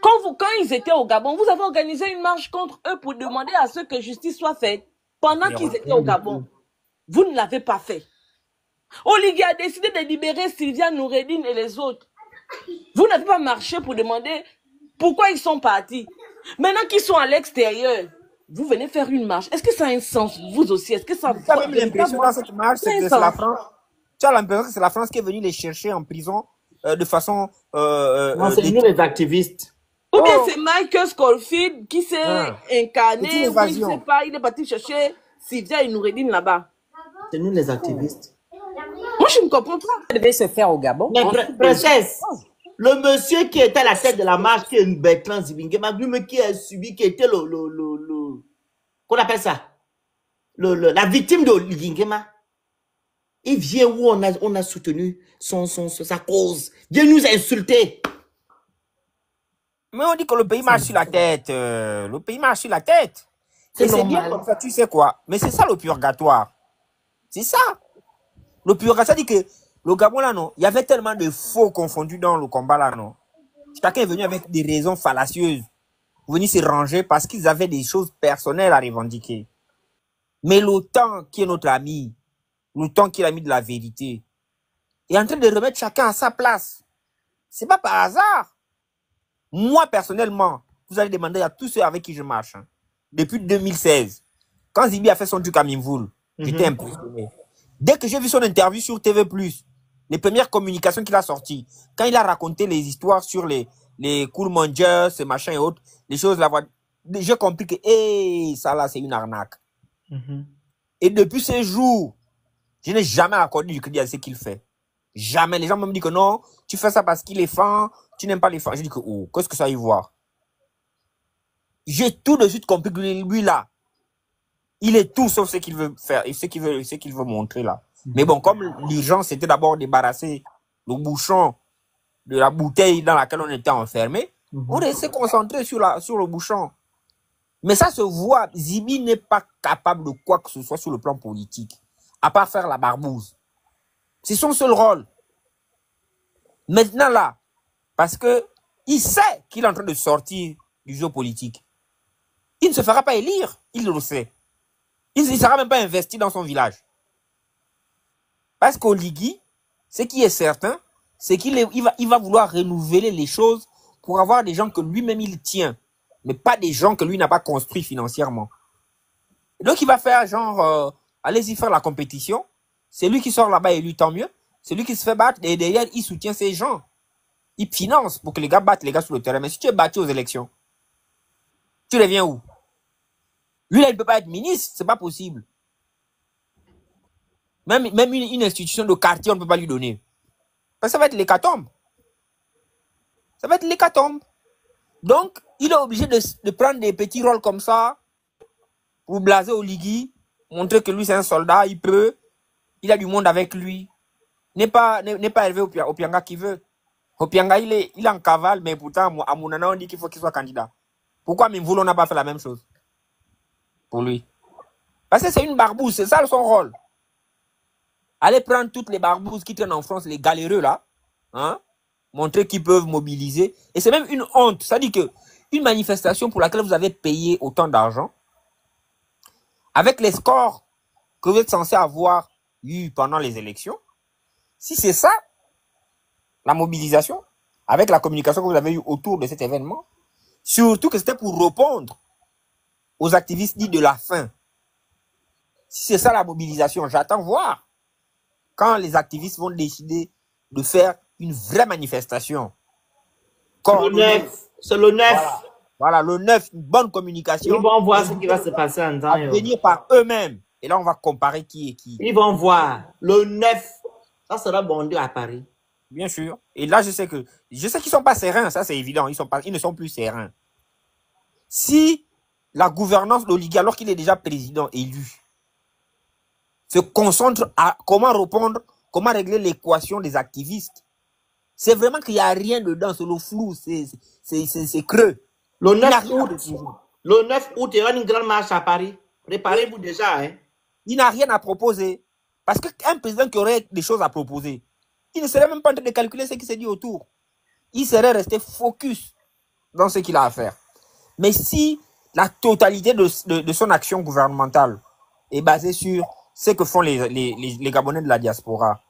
Quand ils étaient au Gabon, vous avez organisé une marche contre eux pour demander à ce que justice soit faite pendant qu'ils étaient au Gabon. Vous ne l'avez pas fait. Oligui a décidé de libérer Sylvia Noureddine et les autres. Vous n'avez pas marché pour demander pourquoi ils sont partis. Maintenant qu'ils sont à l'extérieur, vous venez faire une marche. Est-ce que ça a un sens, vous aussi? Est-ce que ça... Tu as même l'impression dans cette marche, c'est que c'est la France. Tu as l'impression que c'est la France qui est venue les chercher en prison de façon... non, c'est nous les activistes. Ou bien c'est Michael Scofield qui s'est incarné, ou il ne sait pas, il est parti chercher Sylvia et Noureddine là-bas. C'est nous les activistes. Moi, je ne comprends pas. Ça devait se faire au Gabon. Mais princesse, le monsieur qui était à la tête de la marche, qui est Bertrand Zibingema, lui qui a subi, qui était qu'on appelle ça, la victime de Lingema. Il vient où on a soutenu sa cause. Viens nous insulter. Mais on dit que le pays marche sur la tête. Le pays marche sur la tête. C'est bien comme ça, tu sais quoi. Mais c'est ça le purgatoire. C'est ça. Le purgatoire, ça dit que le Gabon là, non, il y avait tellement de faux confondus dans le combat là, non. Chacun est venu avec des raisons fallacieuses. Venir se ranger parce qu'ils avaient des choses personnelles à revendiquer. Mais l'OTAN, qui est notre ami, l'OTAN qui est l'ami de la vérité, est en train de remettre chacun à sa place. C'est pas par hasard. Moi, personnellement, vous allez demander à tous ceux avec qui je marche, hein, depuis 2016, quand Zibi a fait son truc à Mimvoul, j'étais impressionné. Dès que j'ai vu son interview sur TV+, les premières communications qu'il a sorties, quand il a raconté les histoires sur les Cool Mangers, ces machins et autres, les choses là, j'ai compris que, ça là, c'est une arnaque. Et depuis ces jours, je n'ai jamais accordé du crédit à ce qu'il fait. Jamais. Les gens me disent que non, tu fais ça parce qu'il est fan, tu n'aimes pas les fans. Je dis que, qu'est-ce que ça y voir? J'ai tout de suite compris que lui là, il est tout sauf ce qu'il veut faire et ce qu'il veut montrer là. Mais bon, comme l'urgence c'était d'abord débarrasser le bouchon de la bouteille dans laquelle on était enfermé, on restait concentré sur le bouchon. Mais ça se voit, Zibi n'est pas capable de quoi que ce soit sur le plan politique, à part faire la barbouze. C'est son seul rôle. Maintenant là, parce que il sait qu'il est en train de sortir du jeu politique, il ne se fera pas élire, il le sait. Il ne sera même pas investi dans son village. Parce qu'Oligui, ce qui est certain, c'est qu'il va vouloir renouveler les choses pour avoir des gens que lui-même il tient, mais pas des gens que lui n'a pas construits financièrement. Et donc il va faire genre, allez-y faire la compétition, c'est lui qui sort là-bas et lui tant mieux, c'est lui qui se fait battre et derrière il soutient ces gens. Il finance pour que les gars battent les gars sur le terrain. Mais si tu es battu aux élections, tu deviens où? Lui, là, il ne peut pas être ministre, c'est pas possible. Même une institution de quartier, on ne peut pas lui donner. Parce que ça va être l'hécatombe. Ça va être l'hécatombe. Donc, il est obligé de prendre des petits rôles comme ça pour blaser Oligui, montrer que lui, c'est un soldat, il peut, il a du monde avec lui. N'est pas élevé au Pianga qui veut. Au Pianga, il est en cavale, mais pourtant, à Mounana, on dit qu'il faut qu'il soit candidat. Pourquoi Mimvoul, on n'a pas fait la même chose pour lui? Parce que c'est une barbouze, c'est ça son rôle. Allez prendre toutes les barbouzes qui traînent en France, les galéreux là, hein, montrer qu'ils peuvent mobiliser. Et c'est même une honte. Ça dit que une manifestation pour laquelle vous avez payé autant d'argent, avec les scores que vous êtes censé avoir eu pendant les élections, si c'est ça, la mobilisation, avec la communication que vous avez eue autour de cet événement, surtout que c'était pour répondre aux activistes dits de la faim. Si c'est ça la mobilisation, j'attends voir quand les activistes vont décider de faire une vraie manifestation Le 9. C'est le 9. Voilà. Voilà, le 9, une bonne Ils communication. vont voir ce qui va se passer en temps. À venir par eux-mêmes. Et là, on va comparer qui est qui. Ils vont voir. Le 9. Ça sera bondé à Paris. Bien sûr. Et là, je sais qu'ils sont pas sereins, ça c'est évident. Ils ne sont plus sereins. Si la gouvernance d'Oligui, alors qu'il est déjà président élu, se concentre à comment répondre, comment régler l'équation des activistes, c'est vraiment qu'il n'y a rien dedans, c'est le flou, c'est creux. Le 9 août, il y aura une grande marche à Paris. Préparez-vous déjà. Hein. Il n'a rien à proposer. Parce qu'un président qui aurait des choses à proposer, il ne serait même pas en train de calculer ce qui s'est dit autour. Il serait resté focus dans ce qu'il a à faire. Mais si la totalité de son action gouvernementale est basée sur ce que font les Gabonais de la diaspora,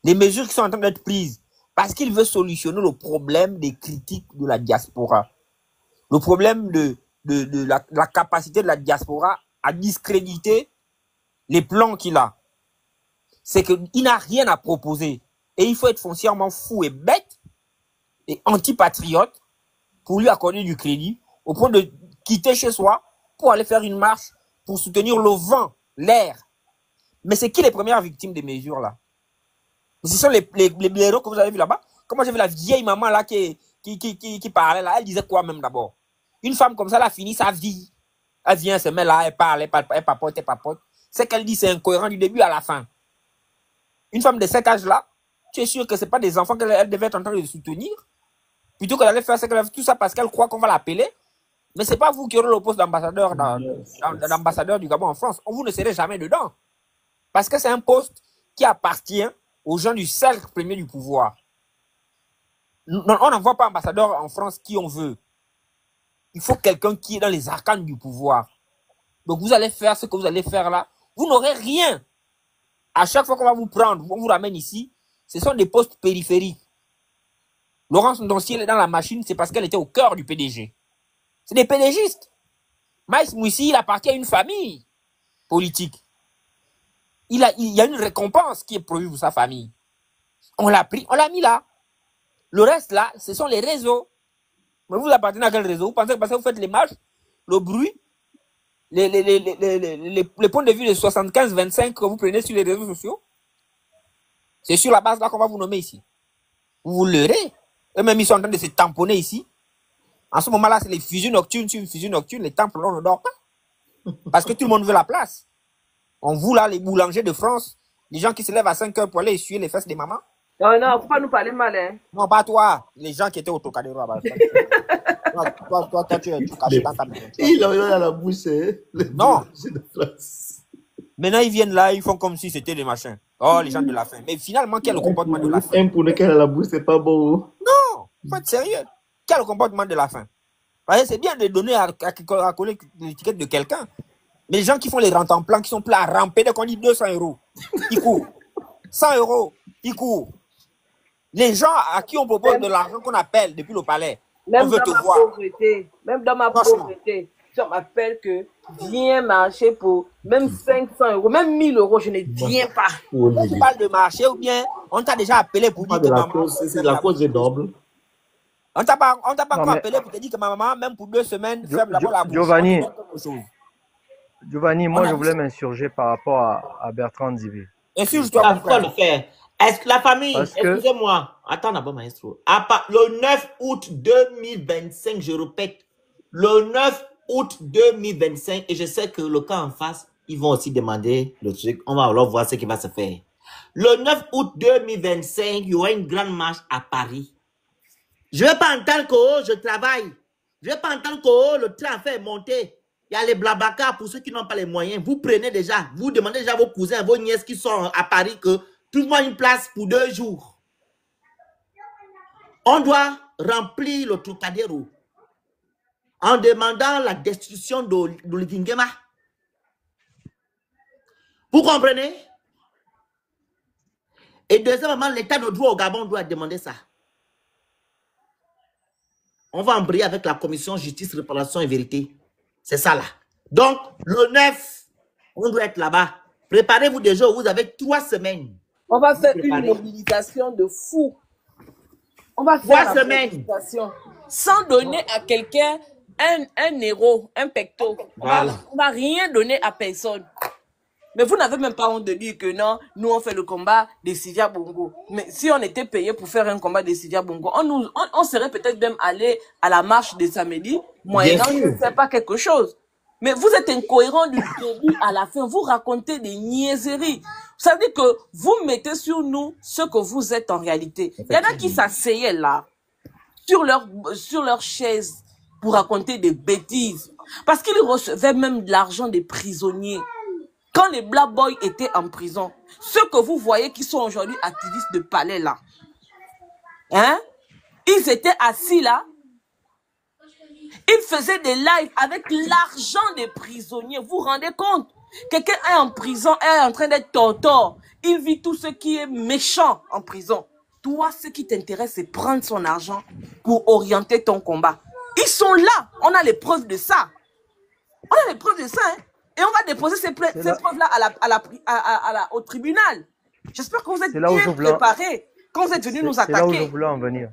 les mesures qui sont en train d'être prises, parce qu'il veut solutionner le problème des critiques de la diaspora, le problème de la capacité de la diaspora à discréditer les plans qu'il a, c'est qu'il n'a rien à proposer. Et il faut être foncièrement fou et bête et antipatriote pour lui accorder du crédit au point de quitter chez soi pour aller faire une marche pour soutenir le vent, l'air. Mais c'est qui les premières victimes des mesures là? Ce sont les héros que vous avez vu là-bas. Comment j'ai vu la vieille maman là qui parlait là, elle disait quoi même d'abord? Une femme comme ça, elle a fini sa vie. Elle vient, se met là, elle parle, elle papote. Ce qu'elle dit, c'est incohérent du début à la fin. Une femme de cet âge-là, tu es sûr que ce n'est pas des enfants qu'elle devait être en train de soutenir? Plutôt qu'elle allait faire tout ça parce qu'elle croit qu'on va l'appeler. Mais ce n'est pas vous qui aurez le poste d'ambassadeur du Gabon en France. Vous ne serez jamais dedans. Parce que c'est un poste qui appartient aux gens du cercle premier du pouvoir. On n'envoie pas ambassadeur en France qui on veut. Il faut quelqu'un qui est dans les arcanes du pouvoir. Donc vous allez faire ce que vous allez faire là. Vous n'aurez rien. À chaque fois qu'on va vous prendre, on vous ramène ici, ce sont des postes périphériques. Laurence Ndossier est dans la machine, c'est parce qu'elle était au cœur du PDG. C'est des PDGistes. Maïs Moussi, il appartient à une famille politique. Il y a une récompense qui est prévue pour sa famille. On l'a pris, on l'a mis là. Le reste là, ce sont les réseaux. Mais vous appartenez à quel réseau? Vous pensez que parce que vous faites les marches, le bruit, les points de vue de 75-25 que vous prenez sur les réseaux sociaux, c'est sur la base là qu'on va vous nommer ici. Vous vous leurrez. Eux-mêmes, ils sont en train de se tamponner ici. En ce moment-là, c'est les fusions nocturnes sur une fusion nocturne. Les temples, là, on ne dort pas. Parce que tout le monde veut la place. On vous, là, les boulangers de France, les gens qui se lèvent à 5 heures pour aller essuyer les fesses des mamans. Non, non, faut pas nous parler mal, hein. Non, pas toi. Les gens qui étaient au Trocadéro là-bas. Toi, tu caches dans ta maison. Il a la bouche, hein. Non. Maintenant, ils viennent là, ils font comme si c'était des machins. Oh, les gens de la faim. Mais finalement, quel est le comportement de la faim? Un pour lequel à la bouche, c'est pas bon. Non, faut être sérieux. Quel est le comportement de la faim? C'est bien de donner à coller l'étiquette de quelqu'un. Mais les gens qui font les rentes en plan, qui sont prêts à ramper dès qu'on dit 200 €, ils courent. 100 €, ils courent. Les gens à qui on propose de l'argent qu'on appelle depuis le palais, on veut te voir. Même dans ma pauvreté, si on m'appelle que viens marcher pour même 500 €, même 1000 €, je ne viens pas. Tu parles de marché ou bien on t'a déjà appelé pour dire que maman... C'est la cause est noble. On t'a pas encore appelé pour te dire que ma maman, même pour 2 semaines, ferme d'abord la bouche. Giovanni, moi je voulais m'insurger par rapport à Bertrand Nzibi. Insurge-toi, pourquoi le faire? Est-ce que la famille, excusez-moi, attends d'abord, maestro. Le 9 août 2025, je répète, le 9 août 2025, et je sais que le camp en face, ils vont aussi demander le truc. On va alors voir ce qui va se faire. Le 9 août 2025, il y aura une grande marche à Paris. Je ne vais pas entendre que je travaille. Je ne vais pas entendre que le train fait monter. Il y a les blablacar pour ceux qui n'ont pas les moyens. Vous prenez déjà, vous demandez déjà à vos cousins, vos nièces qui sont à Paris que trouve-moi une place pour 2 jours. On doit remplir le Trocadéro en demandant la destruction d'Olivier Nguema. Vous comprenez? Et deuxièmement, l'État de droit au Gabon doit demander ça. On va embrayer avec la commission justice, réparation et vérité. C'est ça là. Donc, le 9, on doit être là-bas. Préparez-vous déjà, vous avez 3 semaines. On va faire une mobilisation de fou. On va faire Voix la semaine. planification sans donner à quelqu'un un héros, un pecto. Voilà. On va rien donner à personne. Mais vous n'avez même pas honte de dire que non, nous on fait le combat de Sylvia Bongo. Mais si on était payé pour faire un combat de Sylvia Bongo, on serait peut-être même allé à la marche de samedi, moyennant Bien que sûr. ce n'est pas quelque chose. Mais vous êtes incohérent du début à la fin. Vous racontez des niaiseries. Ça veut dire que vous mettez sur nous ce que vous êtes en réalité. Il y en a qui s'asseyaient là, sur leur chaise, pour raconter des bêtises. Parce qu'ils recevaient même de l'argent des prisonniers. Quand les Black Boys étaient en prison, ceux que vous voyez qui sont aujourd'hui activistes de palais là, hein, ils étaient assis là, ils faisaient des lives avec l'argent des prisonniers. Vous vous rendez compte? Quelqu'un est en prison, est en train d'être torture. Il vit tout ce qui est méchant en prison. Toi, ce qui t'intéresse, c'est prendre son argent pour orienter ton combat. Ils sont là. On a les preuves de ça. On a les preuves de ça, hein. Et on va déposer ces preuves-là au tribunal. J'espère que vous êtes bien préparés quand vous êtes venus nous attaquer. C'est là où je voulais en venir.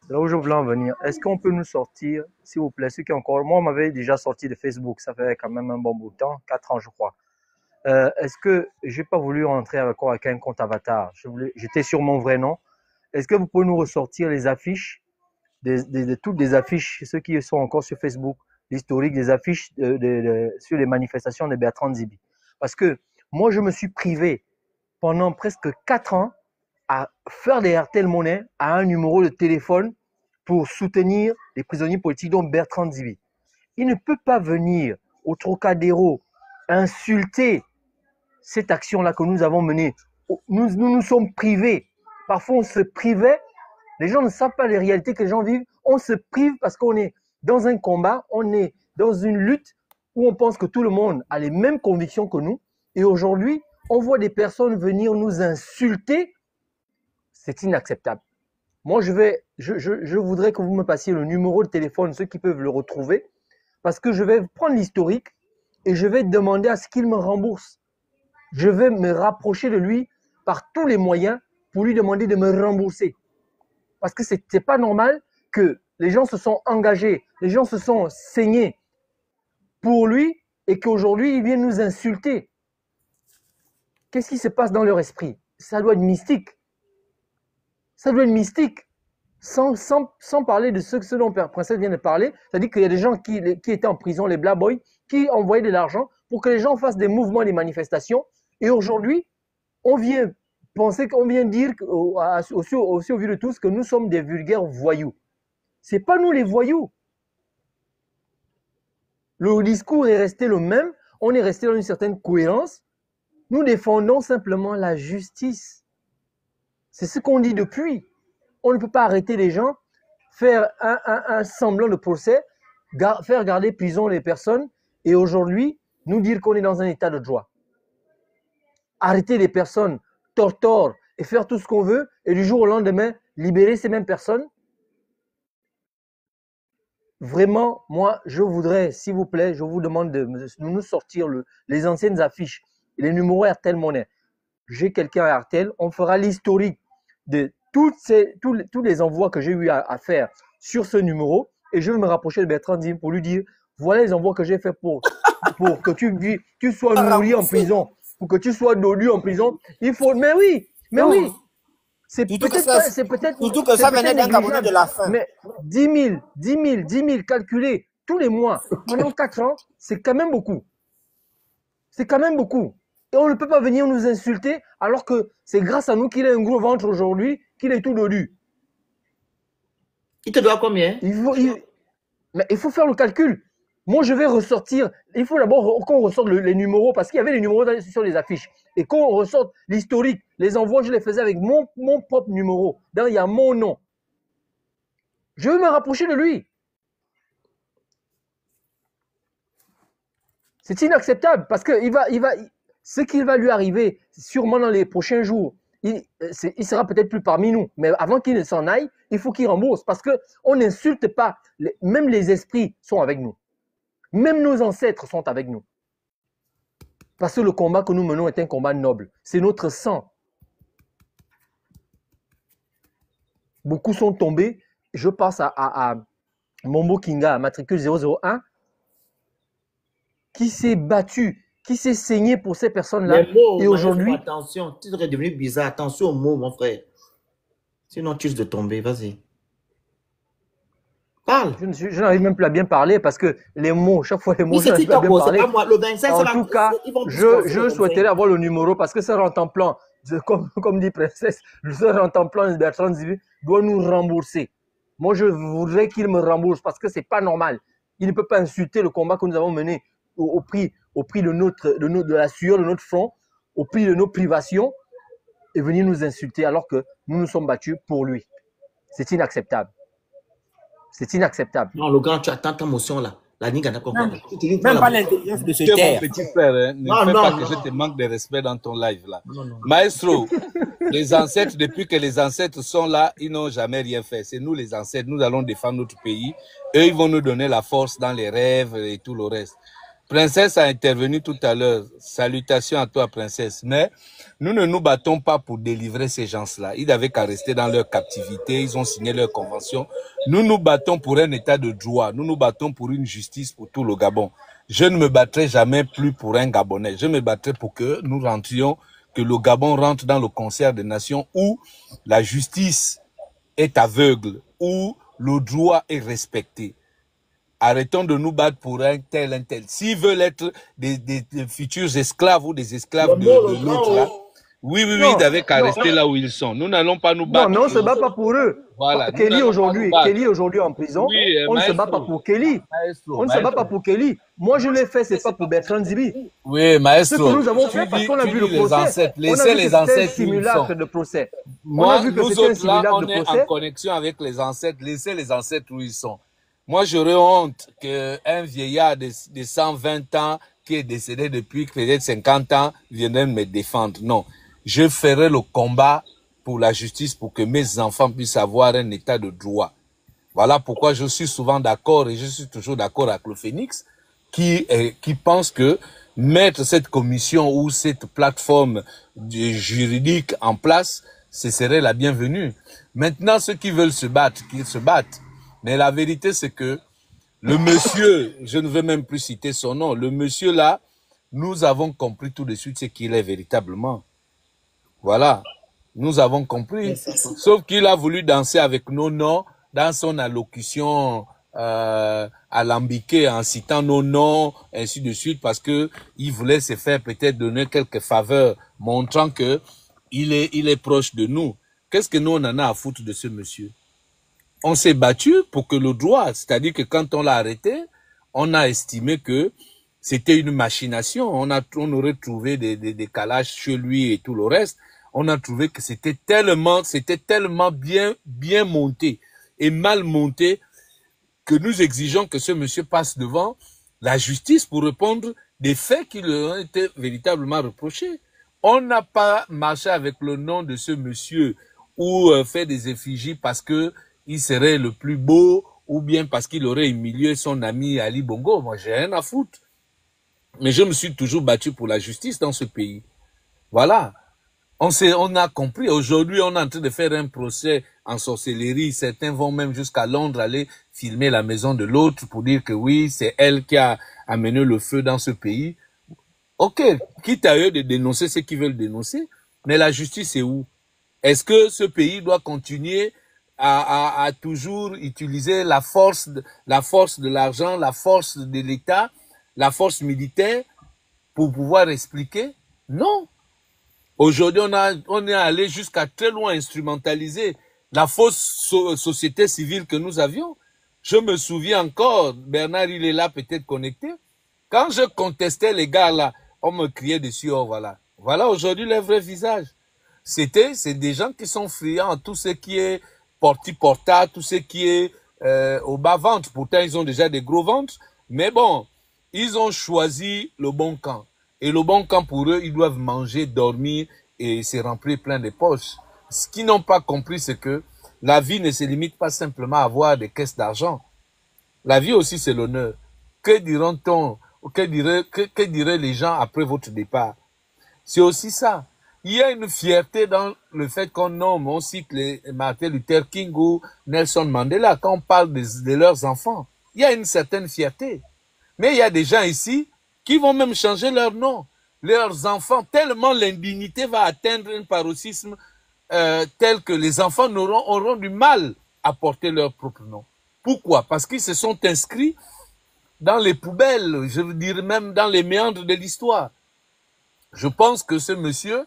C'est là où je voulais en venir. Est-ce qu'on peut nous sortir, s'il vous plaît, ceux qui encore... Moi, on m'avait déjà sorti de Facebook. Ça fait quand même un bon bout de temps, 4 ans, je crois. Est-ce que j'ai pas voulu rentrer avec un compte avatar? J'étais sur mon vrai nom. Est-ce que vous pouvez nous ressortir les affiches, toutes les affiches, ceux qui sont encore sur Facebook, l'historique des affiches sur les manifestations de Bertrand Zibi? Parce que moi, je me suis privé pendant presque 4 ans à faire des RTL Monnaie à un numéro de téléphone pour soutenir les prisonniers politiques, dont Bertrand Zibi. Il ne peut pas venir au Trocadéro insulter cette action-là que nous avons menée. Nous sommes privés. Parfois, on se privait. Les gens ne savent pas les réalités que les gens vivent. On se prive parce qu'on est dans un combat, on est dans une lutte où on pense que tout le monde a les mêmes convictions que nous. Et aujourd'hui, on voit des personnes venir nous insulter. C'est inacceptable. Moi, je voudrais que vous me passiez le numéro de téléphone, ceux qui peuvent le retrouver, parce que je vais prendre l'historique et je vais demander à ce qu'il me rembourse. Je vais me rapprocher de lui par tous les moyens pour lui demander de me rembourser. Parce que ce n'est pas normal que les gens se sont engagés, les gens se sont saignés pour lui et qu'aujourd'hui, ils viennent nous insulter. Qu'est-ce qui se passe dans leur esprit? Ça doit être mystique. Ça doit être mystique. Sans parler de ce dont Princesse vient de parler, c'est-à-dire qu'il y a des gens qui étaient en prison, les Black Boys, qui envoyaient de l'argent pour que les gens fassent des mouvements, des manifestations. Et aujourd'hui, on vient penser, qu'on vient dire aussi au vu de tous que nous sommes des vulgaires voyous. Ce n'est pas nous les voyous. Le discours est resté le même, on est resté dans une certaine cohérence. Nous défendons simplement la justice. C'est ce qu'on dit depuis. On ne peut pas arrêter les gens, faire un semblant de procès, faire garder prison les personnes et aujourd'hui nous dire qu'on est dans un état de joie. Arrêter les personnes, torture et faire tout ce qu'on veut et du jour au lendemain libérer ces mêmes personnes. Vraiment, moi, je voudrais, s'il vous plaît, je vous demande de nous sortir les anciennes affiches, les numéros RTL Monnaie. J'ai quelqu'un à RTL, on fera l'historique de tous les envois que j'ai eu à faire sur ce numéro et je vais me rapprocher de Bertrand Zibi pour lui dire voilà les envois que j'ai fait pour que tu sois nourri en prison, pour que tu sois nourri en prison. Il faut, mais oui. C'est peut-être. Surtout que ça venait d'un Gabonais de la faim. Mais 10 000 calculés tous les mois pendant 4 ans, c'est quand même beaucoup. C'est quand même beaucoup. Et on ne peut pas venir nous insulter alors que c'est grâce à nous qu'il a un gros ventre aujourd'hui, qu'il est tout dodu. Il te doit combien? Mais il faut faire le calcul. Moi, je vais ressortir. Il faut d'abord qu'on ressorte les numéros parce qu'il y avait les numéros sur les affiches. Et qu'on ressorte l'historique. Les envois, je les faisais avec mon propre numéro. Il y a mon nom. Je veux me rapprocher de lui. C'est inacceptable parce que ce qui va lui arriver, sûrement dans les prochains jours, il sera peut-être plus parmi nous. Mais avant qu'il ne s'en aille, il faut qu'il rembourse parce qu'on n'insulte pas. Même les esprits sont avec nous. Même nos ancêtres sont avec nous. Parce que le combat que nous menons est un combat noble. C'est notre sang. beaucoup sont tombés. Je pense à Mombo Kinga, matricule 001, qui s'est battu, qui s'est saigné pour ces personnes-là. Les mots, Et aujourd'hui, attention, tu serais devenu bizarre. Attention aux mots, mon frère. Sinon, tu risques de tomber. Vas-y. Parle. je n'arrive même plus à bien parler parce que les mots, chaque fois les mots, Oui, je n'arrive c'est pas à bien TikTok, c'est parler. pas moi. Le 25, En tout cas, je souhaiterais avoir le numéro parce que ça rentre en plan. Comme dit Princesse, le seul rentre en plan, Bertrand Zibi doit nous rembourser. Moi, je voudrais qu'il me rembourse parce que c'est pas normal. Il ne peut pas insulter le combat que nous avons mené au prix de la sueur de notre front, au prix de nos privations, et venir nous insulter alors que nous nous sommes battus pour lui. C'est inacceptable. C'est inacceptable. Non, le grand, tu attends ta motion là. La Niga n'a pas compris. Même pas l'intelligence de se Tu es mon taire. petit frère, hein. Ne Non, fais non, pas non. que je te manque de respect dans ton live là. Non. Maestro, les ancêtres, depuis que les ancêtres sont là, ils n'ont jamais rien fait. C'est nous les ancêtres, nous allons défendre notre pays. Eux, ils vont nous donner la force dans les rêves et tout le reste. Princesse a intervenu tout à l'heure. Salutations à toi, Princesse. Mais nous ne nous battons pas pour délivrer ces gens-là. Ils n'avaient qu'à rester dans leur captivité. Ils ont signé leur convention. Nous nous battons pour un état de droit. Nous nous battons pour une justice pour tout le Gabon. Je ne me battrai jamais plus pour un Gabonais. Je me battrai pour que nous rentrions, que le Gabon rentre dans le concert des nations où la justice est aveugle, où le droit est respecté. Arrêtons de nous battre pour un tel. S'ils veulent être des futurs esclaves ou des esclaves de l'autre là, oui, ils n'avaient qu'à rester là où ils sont. Nous n'allons pas nous battre. Non, mais on ne se bat pas pour eux. Voilà. Kelly aujourd'hui en prison, Oui, on ne se maestro. bat pas pour Kelly. Maestro, On ne se bat maestro. pas pour Kelly. Moi, je l'ai fait, c'est pas pour Bertrand Zibi. Oui, Ce maestro. que nous avons Tu fait parce dis- qu'on a tu vu le dis les procès. ancêtres. On a Laissez vu que les c'était un ancêtres où ils simulacre sont. de procès. On a Moi, vu que nous c'était un autres là, simulacre on de est en procès. connexion avec les ancêtres. Laissez les ancêtres où ils sont. Moi, j'aurais honte qu'un vieillard de 120 ans qui est décédé depuis peut-être 50 ans vienne me défendre. Non. Je ferai le combat pour la justice pour que mes enfants puissent avoir un état de droit. Voilà pourquoi je suis souvent d'accord et je suis toujours d'accord avec le Phénix qui pense que mettre cette commission ou cette plateforme juridique en place, ce serait la bienvenue. Maintenant, ceux qui veulent se battre, qu'ils se battent. Mais la vérité, c'est que le monsieur, je ne veux même plus citer son nom, le monsieur là, nous avons compris tout de suite ce qu'il est véritablement. Voilà. Nous avons compris. Sauf qu'il a voulu danser avec nos noms dans son allocution alambiquée en citant nos noms, ainsi de suite, parce que il voulait se faire peut-être donner quelques faveurs, montrant que il est proche de nous. Qu'est-ce que nous on en a à foutre de ce monsieur? On s'est battu pour que le droit, c'est-à-dire que quand on l'a arrêté, on a estimé que c'était une machination. On aurait trouvé des décalages chez lui et tout le reste. On a trouvé que c'était tellement bien monté et mal monté que nous exigeons que ce monsieur passe devant la justice pour répondre des faits qui lui ont été véritablement reprochés. On n'a pas marché avec le nom de ce monsieur ou fait des effigies parce que il serait le plus beau ou bien parce qu'il aurait humilié son ami Ali Bongo. Moi, j'ai rien à foutre. Mais je me suis toujours battu pour la justice dans ce pays. Voilà. On a compris. Aujourd'hui, on est en train de faire un procès en sorcellerie. Certains vont même jusqu'à Londres aller filmer la maison de l'autre pour dire que oui, c'est elle qui a amené le feu dans ce pays. Ok, quitte à eux de dénoncer ce qu'ils veulent dénoncer, mais la justice est où? Est-ce que ce pays doit continuer à toujours utiliser la force de l'argent, la force de l'État, la force militaire pour pouvoir expliquer? Non. Aujourd'hui, on est allé jusqu'à très loin instrumentaliser la fausse société civile que nous avions. Je me souviens encore, Bernard, il est là peut-être connecté. Quand je contestais les gars là, on me criait dessus, oh voilà. Voilà aujourd'hui leur vrai visage. C'est des gens qui sont friands, tout ce qui est porti-porta, tout ce qui est au bas-ventre. Pourtant, ils ont déjà des gros ventres. Mais bon, ils ont choisi le bon camp. Et le bon camp pour eux, ils doivent manger, dormir et se remplir plein de poches. Ce qu'ils n'ont pas compris, c'est que la vie ne se limite pas simplement à avoir des caisses d'argent. La vie aussi, c'est l'honneur. Que diraient les gens après votre départ? C'est aussi ça. il y a une fierté dans le fait qu'on nomme, on cite Martin Luther King ou Nelson Mandela quand on parle de leurs enfants. Il y a une certaine fierté. Mais il y a des gens ici qui vont même changer leur nom, leurs enfants, tellement l'indignité va atteindre un paroxysme tel que les enfants auront du mal à porter leur propre nom. Pourquoi? Parce qu'ils se sont inscrits dans les poubelles, je veux dire même dans les méandres de l'histoire. Je pense que ce monsieur,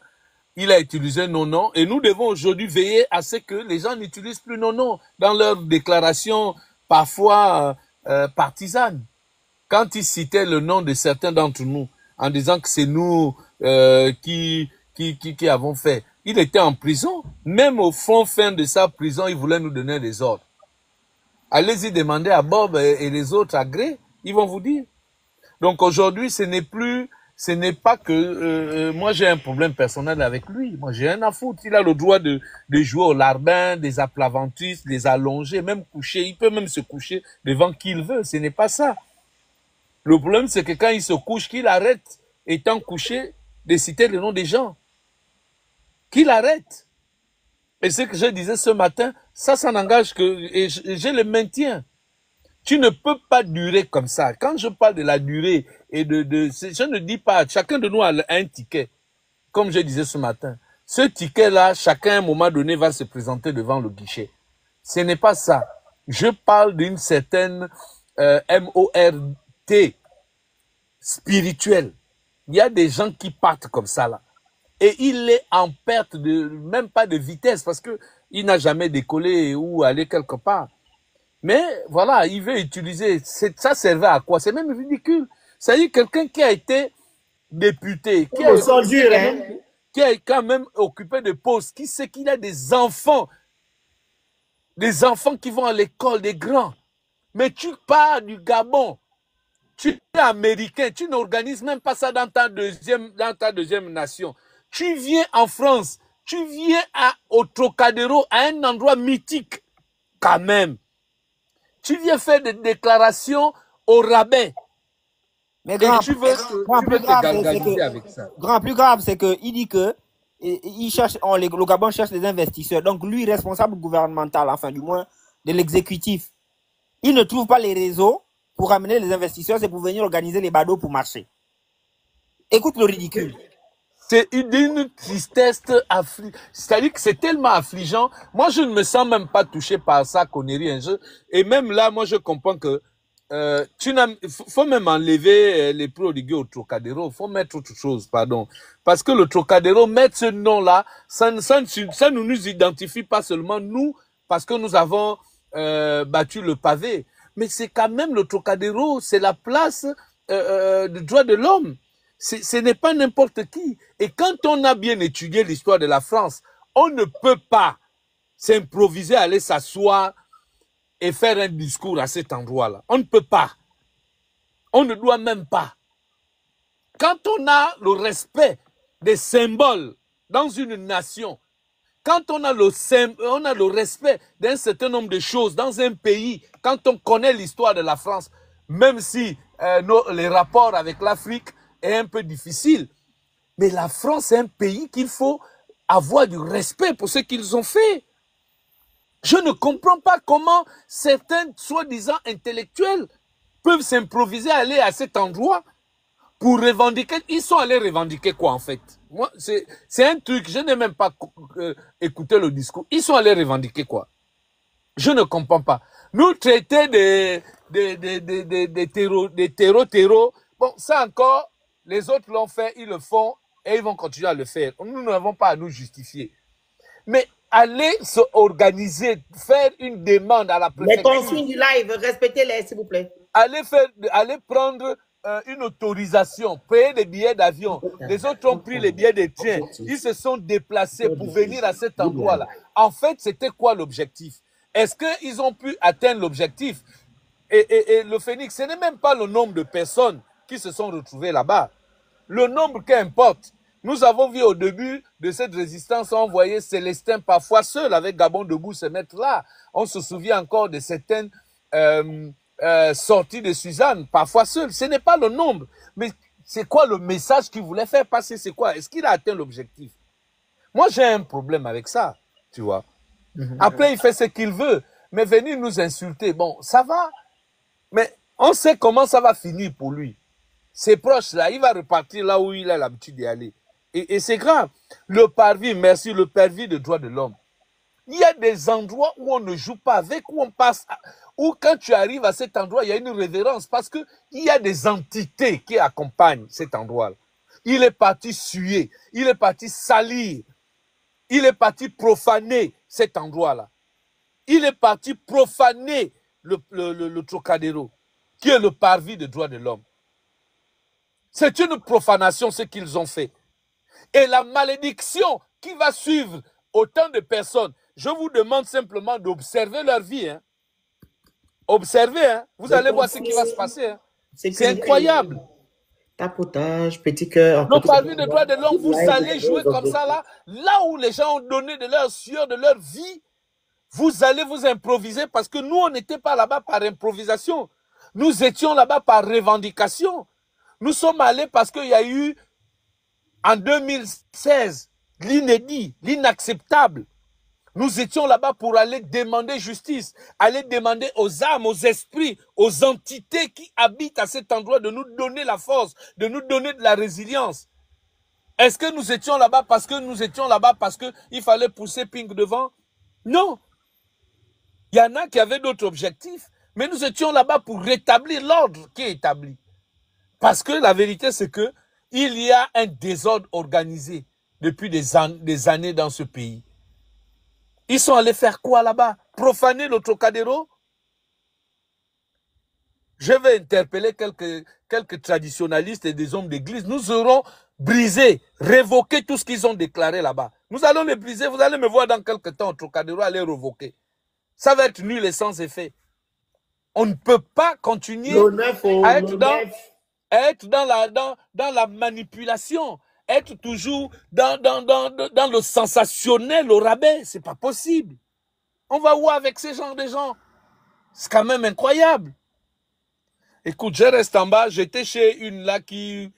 il a utilisé nos noms et nous devons aujourd'hui veiller à ce que les gens n'utilisent plus nos noms dans leurs déclarations parfois partisanes. Quand il citait le nom de certains d'entre nous en disant que c'est nous qui avons fait, il était en prison. Même au fond fin de sa prison, il voulait nous donner des ordres. Allez-y demander à Bob et les autres à Gré, ils vont vous dire. Donc aujourd'hui, ce n'est pas que moi j'ai un problème personnel avec lui. Moi j'ai rien à foutre. Il a le droit de jouer au larbin, des aplaventistes, des allongés, même coucher. Il peut même se coucher devant qui il veut. Ce n'est pas ça. Le problème c'est que quand il se couche, qu'il arrête, étant couché, de citer le nom des gens. Qu'il arrête. Et ce que je disais ce matin, ça n'engage que, et je le maintiens. Tu ne peux pas durer comme ça. Quand je parle de la durée et je ne dis pas, chacun de nous a un ticket. Comme je disais ce matin. Ce ticket-là, chacun à un moment donné va se présenter devant le guichet. Ce n'est pas ça. Je parle d'une certaine MORT spirituelle. Il y a des gens qui partent comme ça là. Et il est en perte même pas de vitesse parce que il n'a jamais décollé ou allé quelque part. Mais voilà, il veut utiliser, ça servait à quoi? C'est même ridicule. C'est-à-dire quelqu'un qui a été député, qui a quand même occupé de postes, qui sait qu'il a des enfants qui vont à l'école, des grands. Mais tu pars du Gabon, tu es américain, tu n'organises même pas ça dans ta deuxième nation. Tu viens en France, tu viens au Trocadéro, à un endroit mythique, quand même. Tu viens faire des déclarations au rabais. Mais grand, tu veux te galvaniser avec ça. Grand, plus grave, c'est qu'il dit que le Gabon cherche des investisseurs. Donc lui, responsable gouvernemental, enfin du moins de l'exécutif, il ne trouve pas les réseaux pour amener les investisseurs, c'est pour venir organiser les badauds pour marcher. Écoute le ridicule. C'est une tristesse c'est-à-dire que c'est tellement affligeant. Moi, je ne me sens même pas touché par ça, connerie. Et même là, moi, je comprends que faut même enlever les prodigués au Trocadéro. Faut mettre autre chose, pardon. Parce que le Trocadéro, mettre ce nom-là, ça ne nous identifie pas seulement nous, parce que nous avons battu le pavé. Mais c'est quand même le Trocadéro, c'est la place du droit de l'homme. Ce n'est pas n'importe qui. Et quand on a bien étudié l'histoire de la France, on ne peut pas s'improviser, aller s'asseoir et faire un discours à cet endroit-là. On ne peut pas. On ne doit même pas. Quand on a le respect des symboles dans une nation, quand on a le respect d'un certain nombre de choses dans un pays, quand on connaît l'histoire de la France, même si les rapports avec l'Afrique est un peu difficile, mais la France est un pays qu'il faut avoir du respect pour ce qu'ils ont fait. Je ne comprends pas comment certains soi-disant intellectuels peuvent s'improviser à aller à cet endroit pour revendiquer. Ils sont allés revendiquer quoi en fait? Moi, c'est un truc, je n'ai même pas écouté le discours. Ils sont allés revendiquer quoi? Je ne comprends pas. Nous traiter des terreaux, bon, ça encore, les autres l'ont fait, ils le font et ils vont continuer à le faire. Nous n'avons pas à nous justifier. Mais aller se organiser, faire une demande à la préfecture. Les consignes du live, respectez-les, s'il vous plaît. Aller prendre une autorisation, payer des billets d'avion. Les autres ont pris les billets de train. Ils se sont déplacés pour venir à cet endroit-là. En fait, c'était quoi l'objectif? Est-ce qu'ils ont pu atteindre l'objectif? Et le Phénix, ce n'est même pas le nombre de personnes qui se sont retrouvées là-bas. Le nombre qu'importe. Nous avons vu au début de cette résistance, on voyait Célestin parfois seul avec Gabon debout se mettre là. On se souvient encore de certaines sorties de Suzanne, parfois seul. Ce n'est pas le nombre. Mais c'est quoi le message qu'il voulait faire passer? C'est quoi? Est-ce qu'il a atteint l'objectif? Moi, j'ai un problème avec ça, tu vois. Après, il fait ce qu'il veut. Mais venir nous insulter, bon, ça va. Mais on sait comment ça va finir pour lui. Ses proches, là, il va repartir là où il a l'habitude d'y aller. Et c'est grave. Le parvis, merci, le parvis de droits de l'homme. Il y a des endroits où on ne joue pas avec, où on passe, où quand tu arrives à cet endroit, il y a une révérence parce que il y a des entités qui accompagnent cet endroit-là. Il est parti suer, il est parti salir, il est parti profaner cet endroit-là. Il est parti profaner le Trocadéro, qui est le parvis de droits de l'homme. C'est une profanation ce qu'ils ont fait. Et la malédiction qui va suivre autant de personnes, je vous demande simplement d'observer leur vie. Hein. Observez, hein. Vous allez voir ce qui va se passer. Hein. C'est incroyable. Tapotage, petit cœur. Le parvis de droits de l'homme, vous allez jouer comme ça là où les gens ont donné de leur sueur, de leur vie, vous allez vous improviser parce que nous, on n'était pas là-bas par improvisation. Nous étions là-bas par revendication. Nous sommes allés parce qu'il y a eu, en 2016, l'inédit, l'inacceptable. Nous étions là-bas pour aller demander justice, aller demander aux âmes, aux esprits, aux entités qui habitent à cet endroit de nous donner la force, de nous donner de la résilience. Est-ce que nous étions là-bas parce qu'il fallait pousser Pink devant? Non. Il y en a qui avaient d'autres objectifs, mais nous étions là-bas pour rétablir l'ordre qui est établi. Parce que la vérité, c'est que il y a un désordre organisé depuis des années dans ce pays. Ils sont allés faire quoi là-bas? Profaner le Trocadéro? Je vais interpeller quelques traditionalistes et des hommes d'église. Nous aurons brisé, révoqué tout ce qu'ils ont déclaré là-bas. Nous allons les briser. Vous allez me voir dans quelques temps au Trocadéro aller révoquer. Ça va être nul et sans effet. On ne peut pas continuer à être dans la manipulation, être toujours dans le sensationnel au rabais. C'est pas possible. On va où avec ces genres de gens? C'est quand même incroyable. Écoute, je reste en bas. J'étais chez une là qui,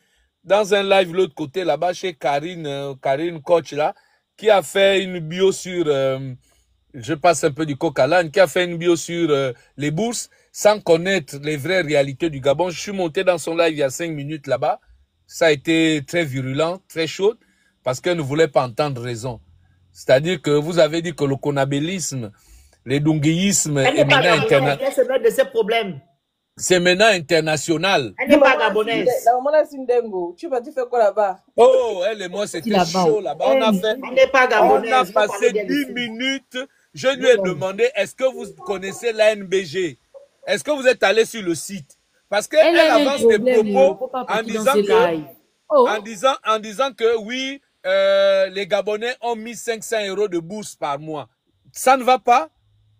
dans un live l'autre côté là-bas, chez Karine Coach là, qui a fait une bio sur, je passe un peu du coq à l'âne, qui a fait une bio sur les bourses sans connaître les vraies réalités du Gabon. Je suis monté dans son live il y a 5 minutes là-bas. Ça a été très virulent, très chaud, parce qu'elle ne voulait pas entendre raison. C'est-à-dire que vous avez dit que le conabélisme, le dunguisme est maintenant international. C'est maintenant international. Elle n'est pas gabonaise. La maman là, c'est une dingo. Tu fais quoi là-bas? Oh, elle et moi, c'était chaud là-bas. Elle n'est pas gabonaise. On a passé 10 minutes. Je lui ai demandé, est-ce que vous connaissez l'ANBG? Est-ce que vous êtes allé sur le site? Parce qu'elle avance des propos en disant que oui, les Gabonais ont mis 500 € de bourse par mois. Ça ne va pas.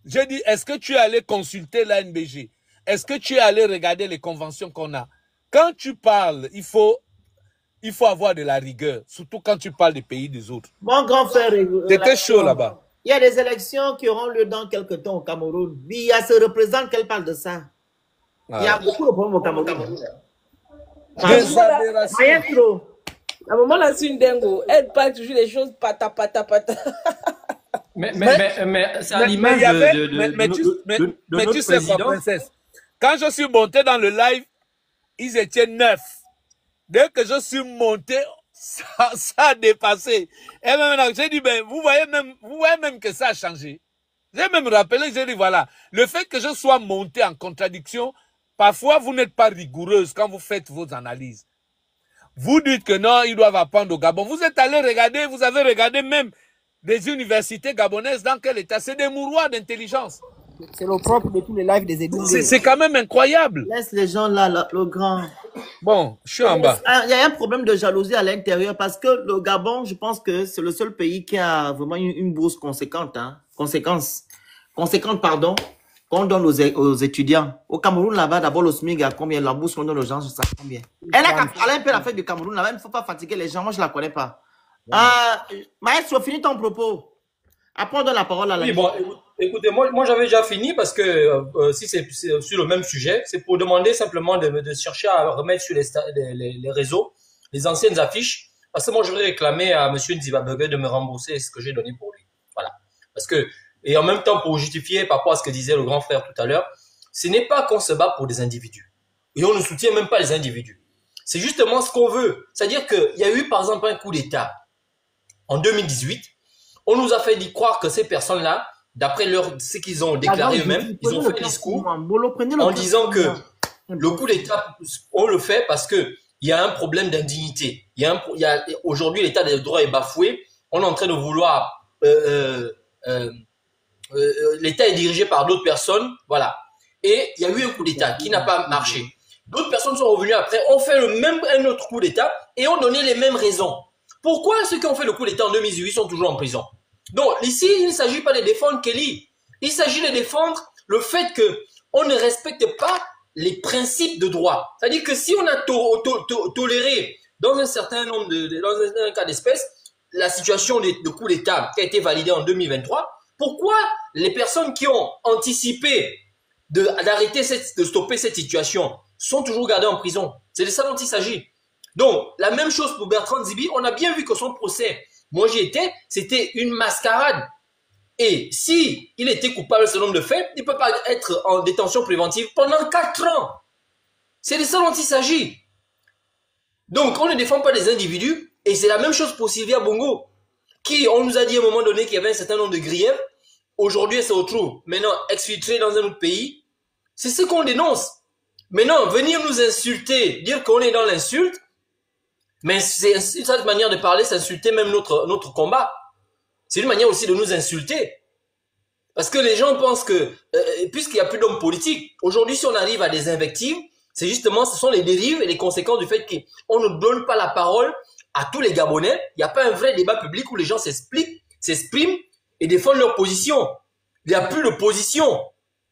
J'ai dit, est-ce que tu es allé consulter l'ANBG? Est-ce que tu es allé regarder les conventions qu'on a? Quand tu parles, il faut avoir de la rigueur, surtout quand tu parles des pays des autres. Mon grand frère, c'était chaud là-bas. Il y a des élections qui auront lieu dans quelques temps au Cameroun. Biya se représente qu'elle parle de ça. Il y a beaucoup de problèmes au Cameroun. Maestro, la maman là, c'est une dingo. Elle parle toujours des choses pata. Mais c'est à l'image de notre tu sais quoi, princesse? Quand je suis monté dans le live, ils étaient 9. Dès que je suis monté, ça a dépassé. Et maintenant, j'ai dit, ben, vous voyez même que ça a changé. J'ai même rappelé, j'ai dit, voilà, le fait que je sois monté en contradiction, parfois, vous n'êtes pas rigoureuse quand vous faites vos analyses. Vous dites que non, ils doivent apprendre au Gabon. Vous êtes allé regarder, vous avez regardé même des universités gabonaises dans quel état? C'est des mouroirs d'intelligence. C'est le propre de tous les lives des églises. C'est quand même incroyable. Laisse les gens là, le grand. Bon, je suis en bas. Il y a un problème de jalousie à l'intérieur parce que le Gabon, je pense que c'est le seul pays qui a vraiment une bourse conséquente, conséquente, pardon, qu'on donne aux étudiants. Au Cameroun, là-bas, d'abord, le SMIC a combien? La bourse qu'on donne aux gens, je sais combien. Elle a un peu la fête du Cameroun, là-bas, il ne faut pas fatiguer les gens. Moi, je ne la connais pas. Maestro, finis ton propos. Après, on donne la parole à la... Oui, bon, écoutez, moi j'avais déjà fini parce que si c'est sur le même sujet, c'est pour demander simplement de chercher à remettre sur les réseaux les anciennes affiches Parce que moi, je vais réclamer à M. Nzibaberger de me rembourser ce que j'ai donné pour lui. Voilà. Parce que, et en même temps, pour justifier par rapport à ce que disait le grand frère tout à l'heure, ce n'est pas qu'on se bat pour des individus. Et on ne soutient même pas les individus. C'est justement ce qu'on veut. C'est-à-dire qu'il y a eu, par exemple, un coup d'État en 2018. On nous a fait croire que ces personnes-là, d'après ce qu'ils ont déclaré eux-mêmes, ils ont fait un discours en disant que le coup d'État, on le fait parce que il y a un problème d'indignité. Aujourd'hui, l'état des droits est bafoué. On est en train de vouloir... l'État est dirigé par d'autres personnes. Voilà. Et il y a eu un coup d'État qui n'a pas marché. D'autres personnes sont revenues après, ont fait un autre coup d'État et ont donné les mêmes raisons. Pourquoi ceux qui ont fait le coup d'État en 2018 sont toujours en prison? Donc, ici, il ne s'agit pas de défendre Kelly. Il s'agit de défendre le fait qu'on ne respecte pas les principes de droit. C'est-à-dire que si on a toléré dans un certain nombre dans un cas d'espèce, la situation de coup d'État qui a été validée en 2023, pourquoi les personnes qui ont anticipé d'arrêter, de stopper cette situation sont toujours gardées en prison? C'est de ça dont il s'agit. Donc, la même chose pour Bertrand Zibi. On a bien vu que son procès, moi j'y étais, c'était une mascarade. Et si il était coupable de ce nombre de faits, il ne peut pas être en détention préventive pendant 4 ans. C'est de ça dont il s'agit. Donc, on ne défend pas les individus. Et c'est la même chose pour Sylvia Bongo, qui, on nous a dit à un moment donné qu'il y avait un certain nombre de griefs. Aujourd'hui, elle se retrouve maintenant exfiltrée dans un autre pays. C'est ce qu'on dénonce. Maintenant, venir nous insulter, dire qu'on est dans l'insulte, mais c'est une certaine manière de parler, c'est insulter même notre combat. C'est une manière aussi de nous insulter. Parce que les gens pensent que, puisqu'il n'y a plus d'hommes politiques, aujourd'hui, si on arrive à des invectives, c'est justement, ce sont les dérives et les conséquences du fait qu'on ne donne pas la parole à tous les Gabonais. Il n'y a pas un vrai débat public où les gens s'expriment et défendent leur position. Il n'y a plus de position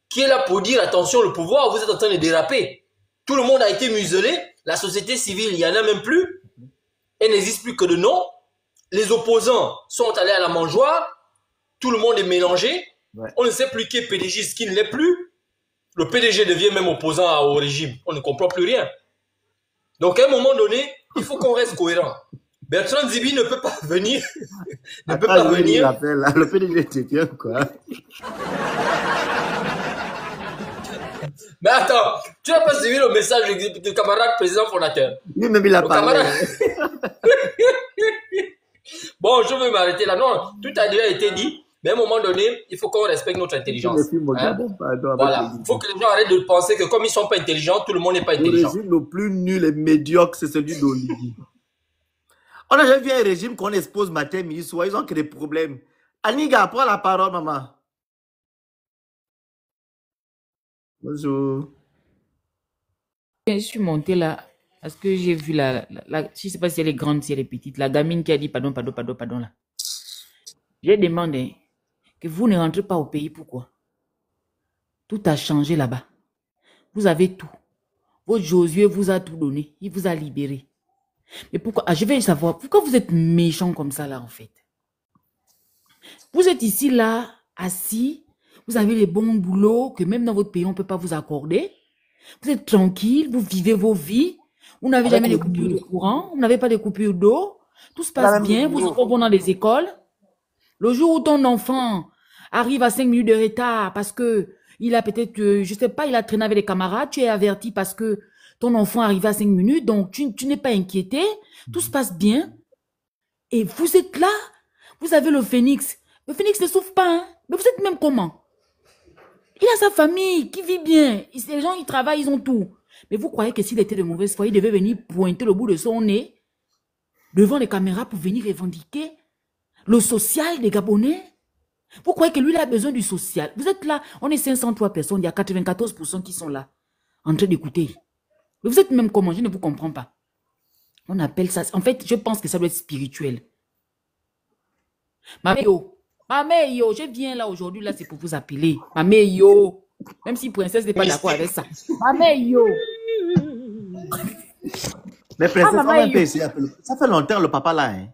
qui est là pour dire, attention, le pouvoir, vous êtes en train de déraper. Tout le monde a été muselé. La société civile, il n'y en a même plus. Elle n'existe plus que de nom. Les opposants sont allés à la mangeoire. Tout le monde est mélangé. Ouais. On ne sait plus qui est PDG, ce qui ne l'est plus. Le PDG devient même opposant au régime. On ne comprend plus rien. Donc, à un moment donné, il faut qu'on reste cohérent. Bertrand Zibi ne peut pas venir. Ne peut pas venir. Le PDG tient quoi? Mais attends, tu n'as pas suivi le message du camarade président fondateur? Lui-même, il a parlé. Bon, je veux m'arrêter là. Non, tout a déjà été dit. Mais à un moment donné, il faut qu'on respecte notre intelligence. Hein? Voilà. Il faut que les gens arrêtent de penser que comme ils ne sont pas intelligents, tout le monde n'est pas intelligent. Le régime le plus nul et médiocre, c'est celui d'Olivier. On a jamais vu un régime qu'on expose matin, midi, soir. Ils ont que des problèmes. Aniga, prends la parole, maman. Bonjour. Je suis montée là parce que j'ai vu je ne sais pas si elle est grande, si elle est petite, la gamine qui a dit pardon là. J'ai demandé que vous ne rentrez pas au pays. Pourquoi? Tout a changé là-bas. Vous avez tout. Votre Josué vous a tout donné. Il vous a libéré. Mais pourquoi? Je vais savoir, pourquoi vous êtes méchant comme ça là en fait? Vous êtes ici là, assis. Vous avez les bons boulots que même dans votre pays, on ne peut pas vous accorder. Vous êtes tranquille, vous vivez vos vies. Vous n'avez jamais de coupures de courant, vous n'avez pas de coupures d'eau. Tout se passe bien, vous êtes bon dans les écoles. Le jour où ton enfant arrive à 5 minutes de retard parce que il a peut-être, je sais pas, il a traîné avec les camarades, tu es averti parce que ton enfant arrive à 5 minutes, donc tu n'es pas inquiété. Tout se passe bien. Et vous êtes là, vous avez le phénix. Le phénix ne souffre pas, hein. Mais vous êtes même comment? Il a sa famille qui vit bien. Les gens, ils travaillent, ils ont tout. Mais vous croyez que s'il était de mauvaise foi, il devait venir pointer le bout de son nez devant les caméras pour venir revendiquer le social des Gabonais? Vous croyez que lui, il a besoin du social? Vous êtes là, on est 503 personnes, il y a 94% qui sont là, en train d'écouter. Mais vous êtes même comment? Je ne vous comprends pas. On appelle ça... En fait, je pense que ça doit être spirituel. Mameyo, je viens là aujourd'hui, là, c'est pour vous appeler. Mameyo. Même si princesse n'est pas d'accord avec ça. Mameyo. Mais princesse, ça fait longtemps le papa là, hein?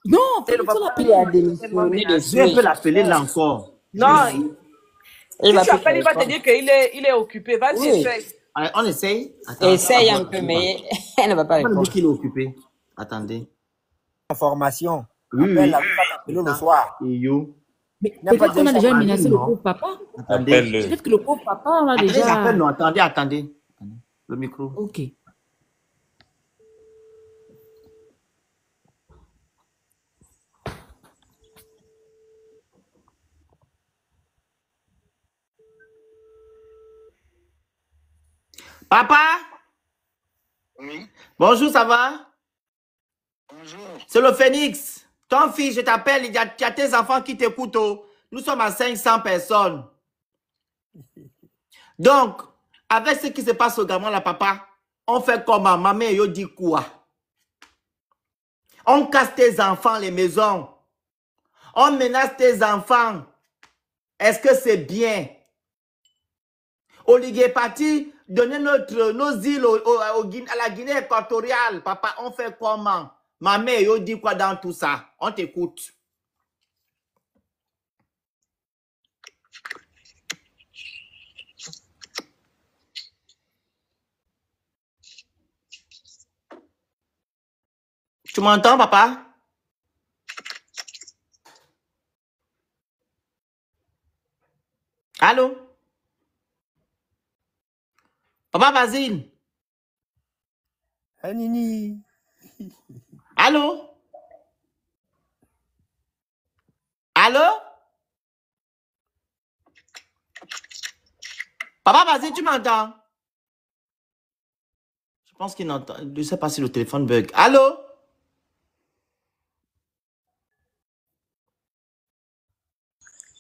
Non, le papa il a démissionné. Je peux l'appeler là encore. Non, si tu appelles, il va te dire qu'il est occupé. Vas-y, essaye. On essaye? Essaye un peu, mais elle ne va pas répondre. Qu'il est occupé. Attendez. Information. Oui, Appelle oui. la appelle le soir. Et yo. Mais Il n'y a pas peut-être qu'on a de déjà gens menacé le non? pauvre papa. Attendez. Appelle-le. Peut-être que le pauvre papa, on l'a Attendez, déjà... j'appelle, non. Attendez, attendez. Le micro. Ok. Papa? Oui, Bonjour, ça va? bonjour. C'est le Phoenix. Ton fils, je t'appelle, il y a tes enfants qui t'écoutent. Oh. Nous sommes à 500 personnes. Donc, avec ce qui se passe au Gabon, là, papa, on fait comment? Maman, yo dit quoi? On casse tes enfants, les maisons. On menace tes enfants. Est-ce que c'est bien? Olivier est parti donner nos îles à la Guinée équatoriale. Papa, on fait comment? Maman, yo dit quoi dans tout ça? On t'écoute. Tu m'entends, papa? Allô? Papa Basile? Nini. Allô? Allô? Papa Basile, tu m'entends? Je pense qu'il n'entend. Je ne sais pas si le téléphone bug. Allô?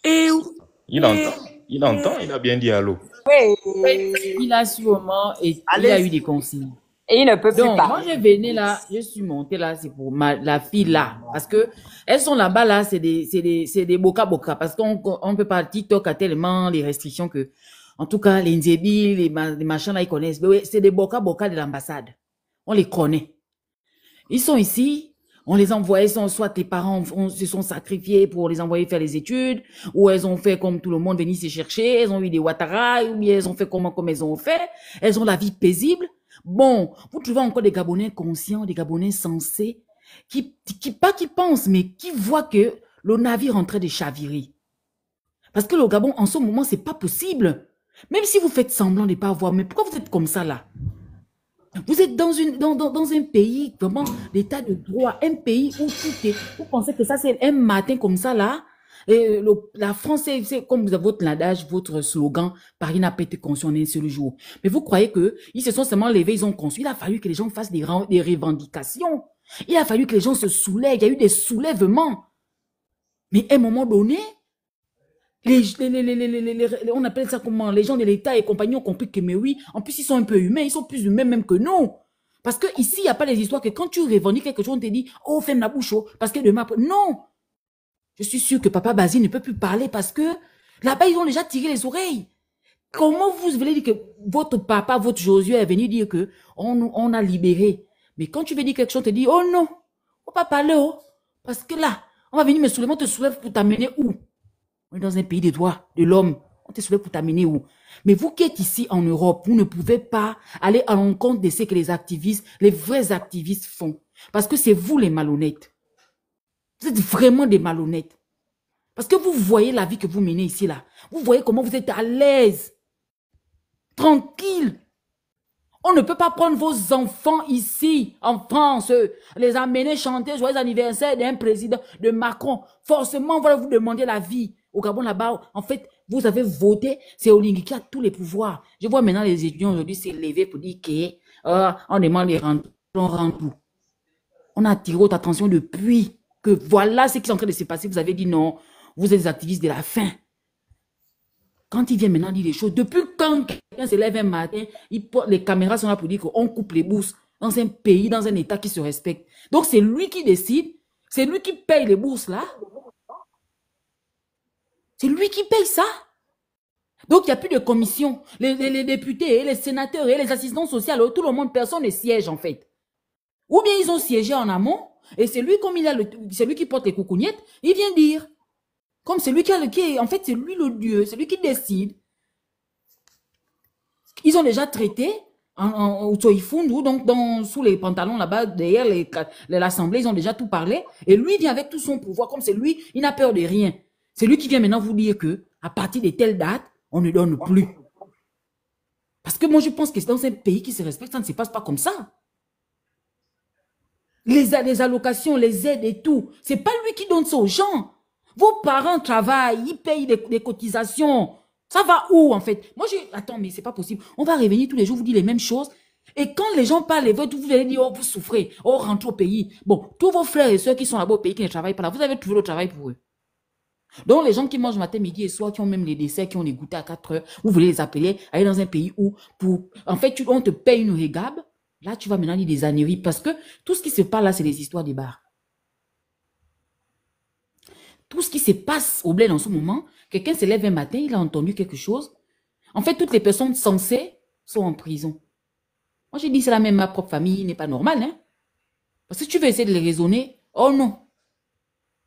Il entend. Il entend. Il a bien dit allô. Il a sûrement et il Allez. a eu des consignes. Et il ne peut plus Donc, moi, parler. je venais là, je suis montée là, c'est pour la fille là. Parce que, elles sont là-bas là, c'est des boca-boca. Parce qu'on peut pas, TikTok a tellement les restrictions que, en tout cas, les Nzebi, les machins là, ils connaissent. Mais ouais, c'est des boca-boca de l'ambassade. On les connaît. Ils sont ici, on les envoie, soit tes parents se sont sacrifiés pour les envoyer faire les études, ou elles ont fait comme tout le monde, venir se chercher, elles ont eu des Ouattara, ou bien elles ont fait comme elles ont fait, elles ont la vie paisible. Bon, vous trouvez encore des Gabonais conscients, des Gabonais sensés, qui pensent, mais qui voient que le navire est en train de chavirer. Parce que le Gabon, en ce moment, c'est pas possible. Même si vous faites semblant de ne pas voir, mais pourquoi vous êtes comme ça là? Vous êtes dans un pays, vraiment, l'état de droit, un pays où tout est... Vous pensez que ça, c'est un matin comme ça, là? Et la France, c'est comme votre adage, votre slogan, Paris n'a pas été conçu en un seul jour. Mais vous croyez que ils se sont seulement levés, ils ont conçu. Il a fallu que les gens fassent des revendications. Il a fallu que les gens se soulèvent. Il y a eu des soulèvements. Mais à un moment donné, on appelle ça comment? Les gens de l'État et compagnie ont compris que, mais oui, en plus, ils sont un peu humains. Ils sont plus humains même que nous. Parce que ici, il n'y a pas les histoires que quand tu revendiques quelque chose, on te dit, oh, ferme la bouche, oh, parce que demain, non. Je suis sûr que Papa Basile ne peut plus parler parce que là-bas, ils ont déjà tiré les oreilles. Comment vous voulez dire que votre papa, votre Josué est venu dire que on a libéré? Mais quand tu veux dire quelque chose, on te dit, oh non, faut pas parler, oh. Parce que là, on va venir me soulever, on te soulève pour t'amener où? On est dans un pays des droits de l'homme. On te soulève pour t'amener où? Mais vous qui êtes ici en Europe, vous ne pouvez pas aller à l'encontre de ce que les activistes, les vrais activistes font. Parce que c'est vous les malhonnêtes. Vous êtes vraiment des malhonnêtes. Parce que vous voyez la vie que vous menez ici, là. Vous voyez comment vous êtes à l'aise. Tranquille. On ne peut pas prendre vos enfants ici, en France, les amener chanter joyeux anniversaire d'un président, de Macron. Forcément, on va vous demander la vie. Au Gabon, là-bas, en fait, vous avez voté, c'est Olingi qui a tous les pouvoirs. Je vois maintenant les étudiants aujourd'hui s'élever pour dire qu'on demande les rentes, on rend tout. On a attiré votre attention depuis que voilà ce qui est en train de se passer. Vous avez dit non, vous êtes des activistes de la faim. Quand il vient maintenant dire les choses, depuis quand quelqu'un se lève un matin, les caméras sont là pour dire qu'on coupe les bourses dans un pays, dans un état qui se respecte. Donc c'est lui qui décide, c'est lui qui paye les bourses là. C'est lui qui paye ça. Donc il n'y a plus de commission. Les députés, les sénateurs et les assistants sociaux, tout le monde, personne ne siège en fait. Ou bien ils ont siégé en amont, et c'est lui, comme c'est lui qui porte les coucougnettes, il vient dire. Comme c'est lui en fait, c'est lui le Dieu, c'est lui qui décide. Ils ont déjà traité au Tsoïfoundou, donc sous les pantalons là-bas, derrière l'Assemblée, ils ont déjà tout parlé. Et lui vient avec tout son pouvoir, comme c'est lui, il n'a peur de rien. C'est lui qui vient maintenant vous dire que à partir de telle date, on ne donne plus. Parce que moi, je pense que c'est dans un pays qui se respecte, ça ne se passe pas comme ça. Les allocations, les aides et tout, c'est pas lui qui donne ça aux gens. Vos parents travaillent, ils payent des cotisations. Ça va où, en fait? Moi, attends, mais c'est pas possible. On va revenir tous les jours, vous dire les mêmes choses. Et quand les gens parlent, vous allez dire, oh, vous souffrez, oh, rentrez au pays. Bon, tous vos frères et soeurs qui sont là-bas au pays, qui ne travaillent pas là, vous avez trouvé le travail pour eux. Donc, les gens qui mangent matin, midi et soir, qui ont même les desserts, qui ont les goûters à 4 heures, vous voulez les appeler, aller dans un pays où, en fait, on te paye une régabe. Là, tu vas maintenant dire des âneries parce que tout ce qui se passe là, c'est les histoires des bars. Tout ce qui se passe au bled en ce moment, quelqu'un se lève un matin, il a entendu quelque chose. En fait, toutes les personnes censées sont en prison. Moi, j'ai dit, c'est la même, ma propre famille n'est pas normale, hein. Parce que tu veux essayer de les raisonner. Oh non.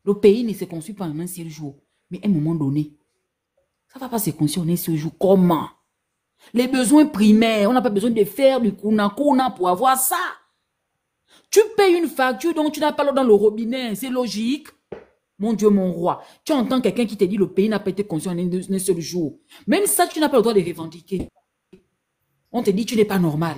Le pays ne se construit pas en un seul jour. Mais à un moment donné, ça ne va pas se construire en un seul jour. Comment? Les besoins primaires, on n'a pas besoin de faire du kuna pour avoir ça. Tu payes une facture dont tu n'as pas l'eau dans le robinet, c'est logique. Mon Dieu, mon roi, tu entends quelqu'un qui te dit le pays n'a pas été construit en un seul jour. Même ça, tu n'as pas le droit de revendiquer. On te dit tu n'es pas normal.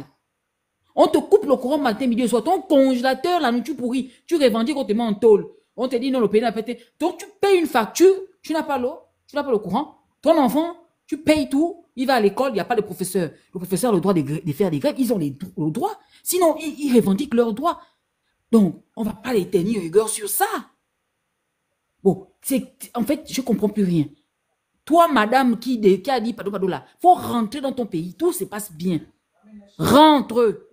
On te coupe le courant matin, midi et soir. Ton congélateur, la nourriture pourrie, tu revendiques, on te met en tôle. On te dit non, le pays n'a pas été. Donc tu payes une facture, tu n'as pas l'eau, tu n'as pas le courant. Ton enfant, tu payes tout. Il va à l'école, il n'y a pas de professeur. Le professeur a le droit de faire des grèves. Ils ont le droit. Sinon, ils revendiquent leurs droits. Donc, on ne va pas les tenir rigueur sur ça. Bon, en fait, je ne comprends plus rien. Toi, madame, qui a dit, pardon, là, il faut rentrer dans ton pays. Tout se passe bien. Rentre.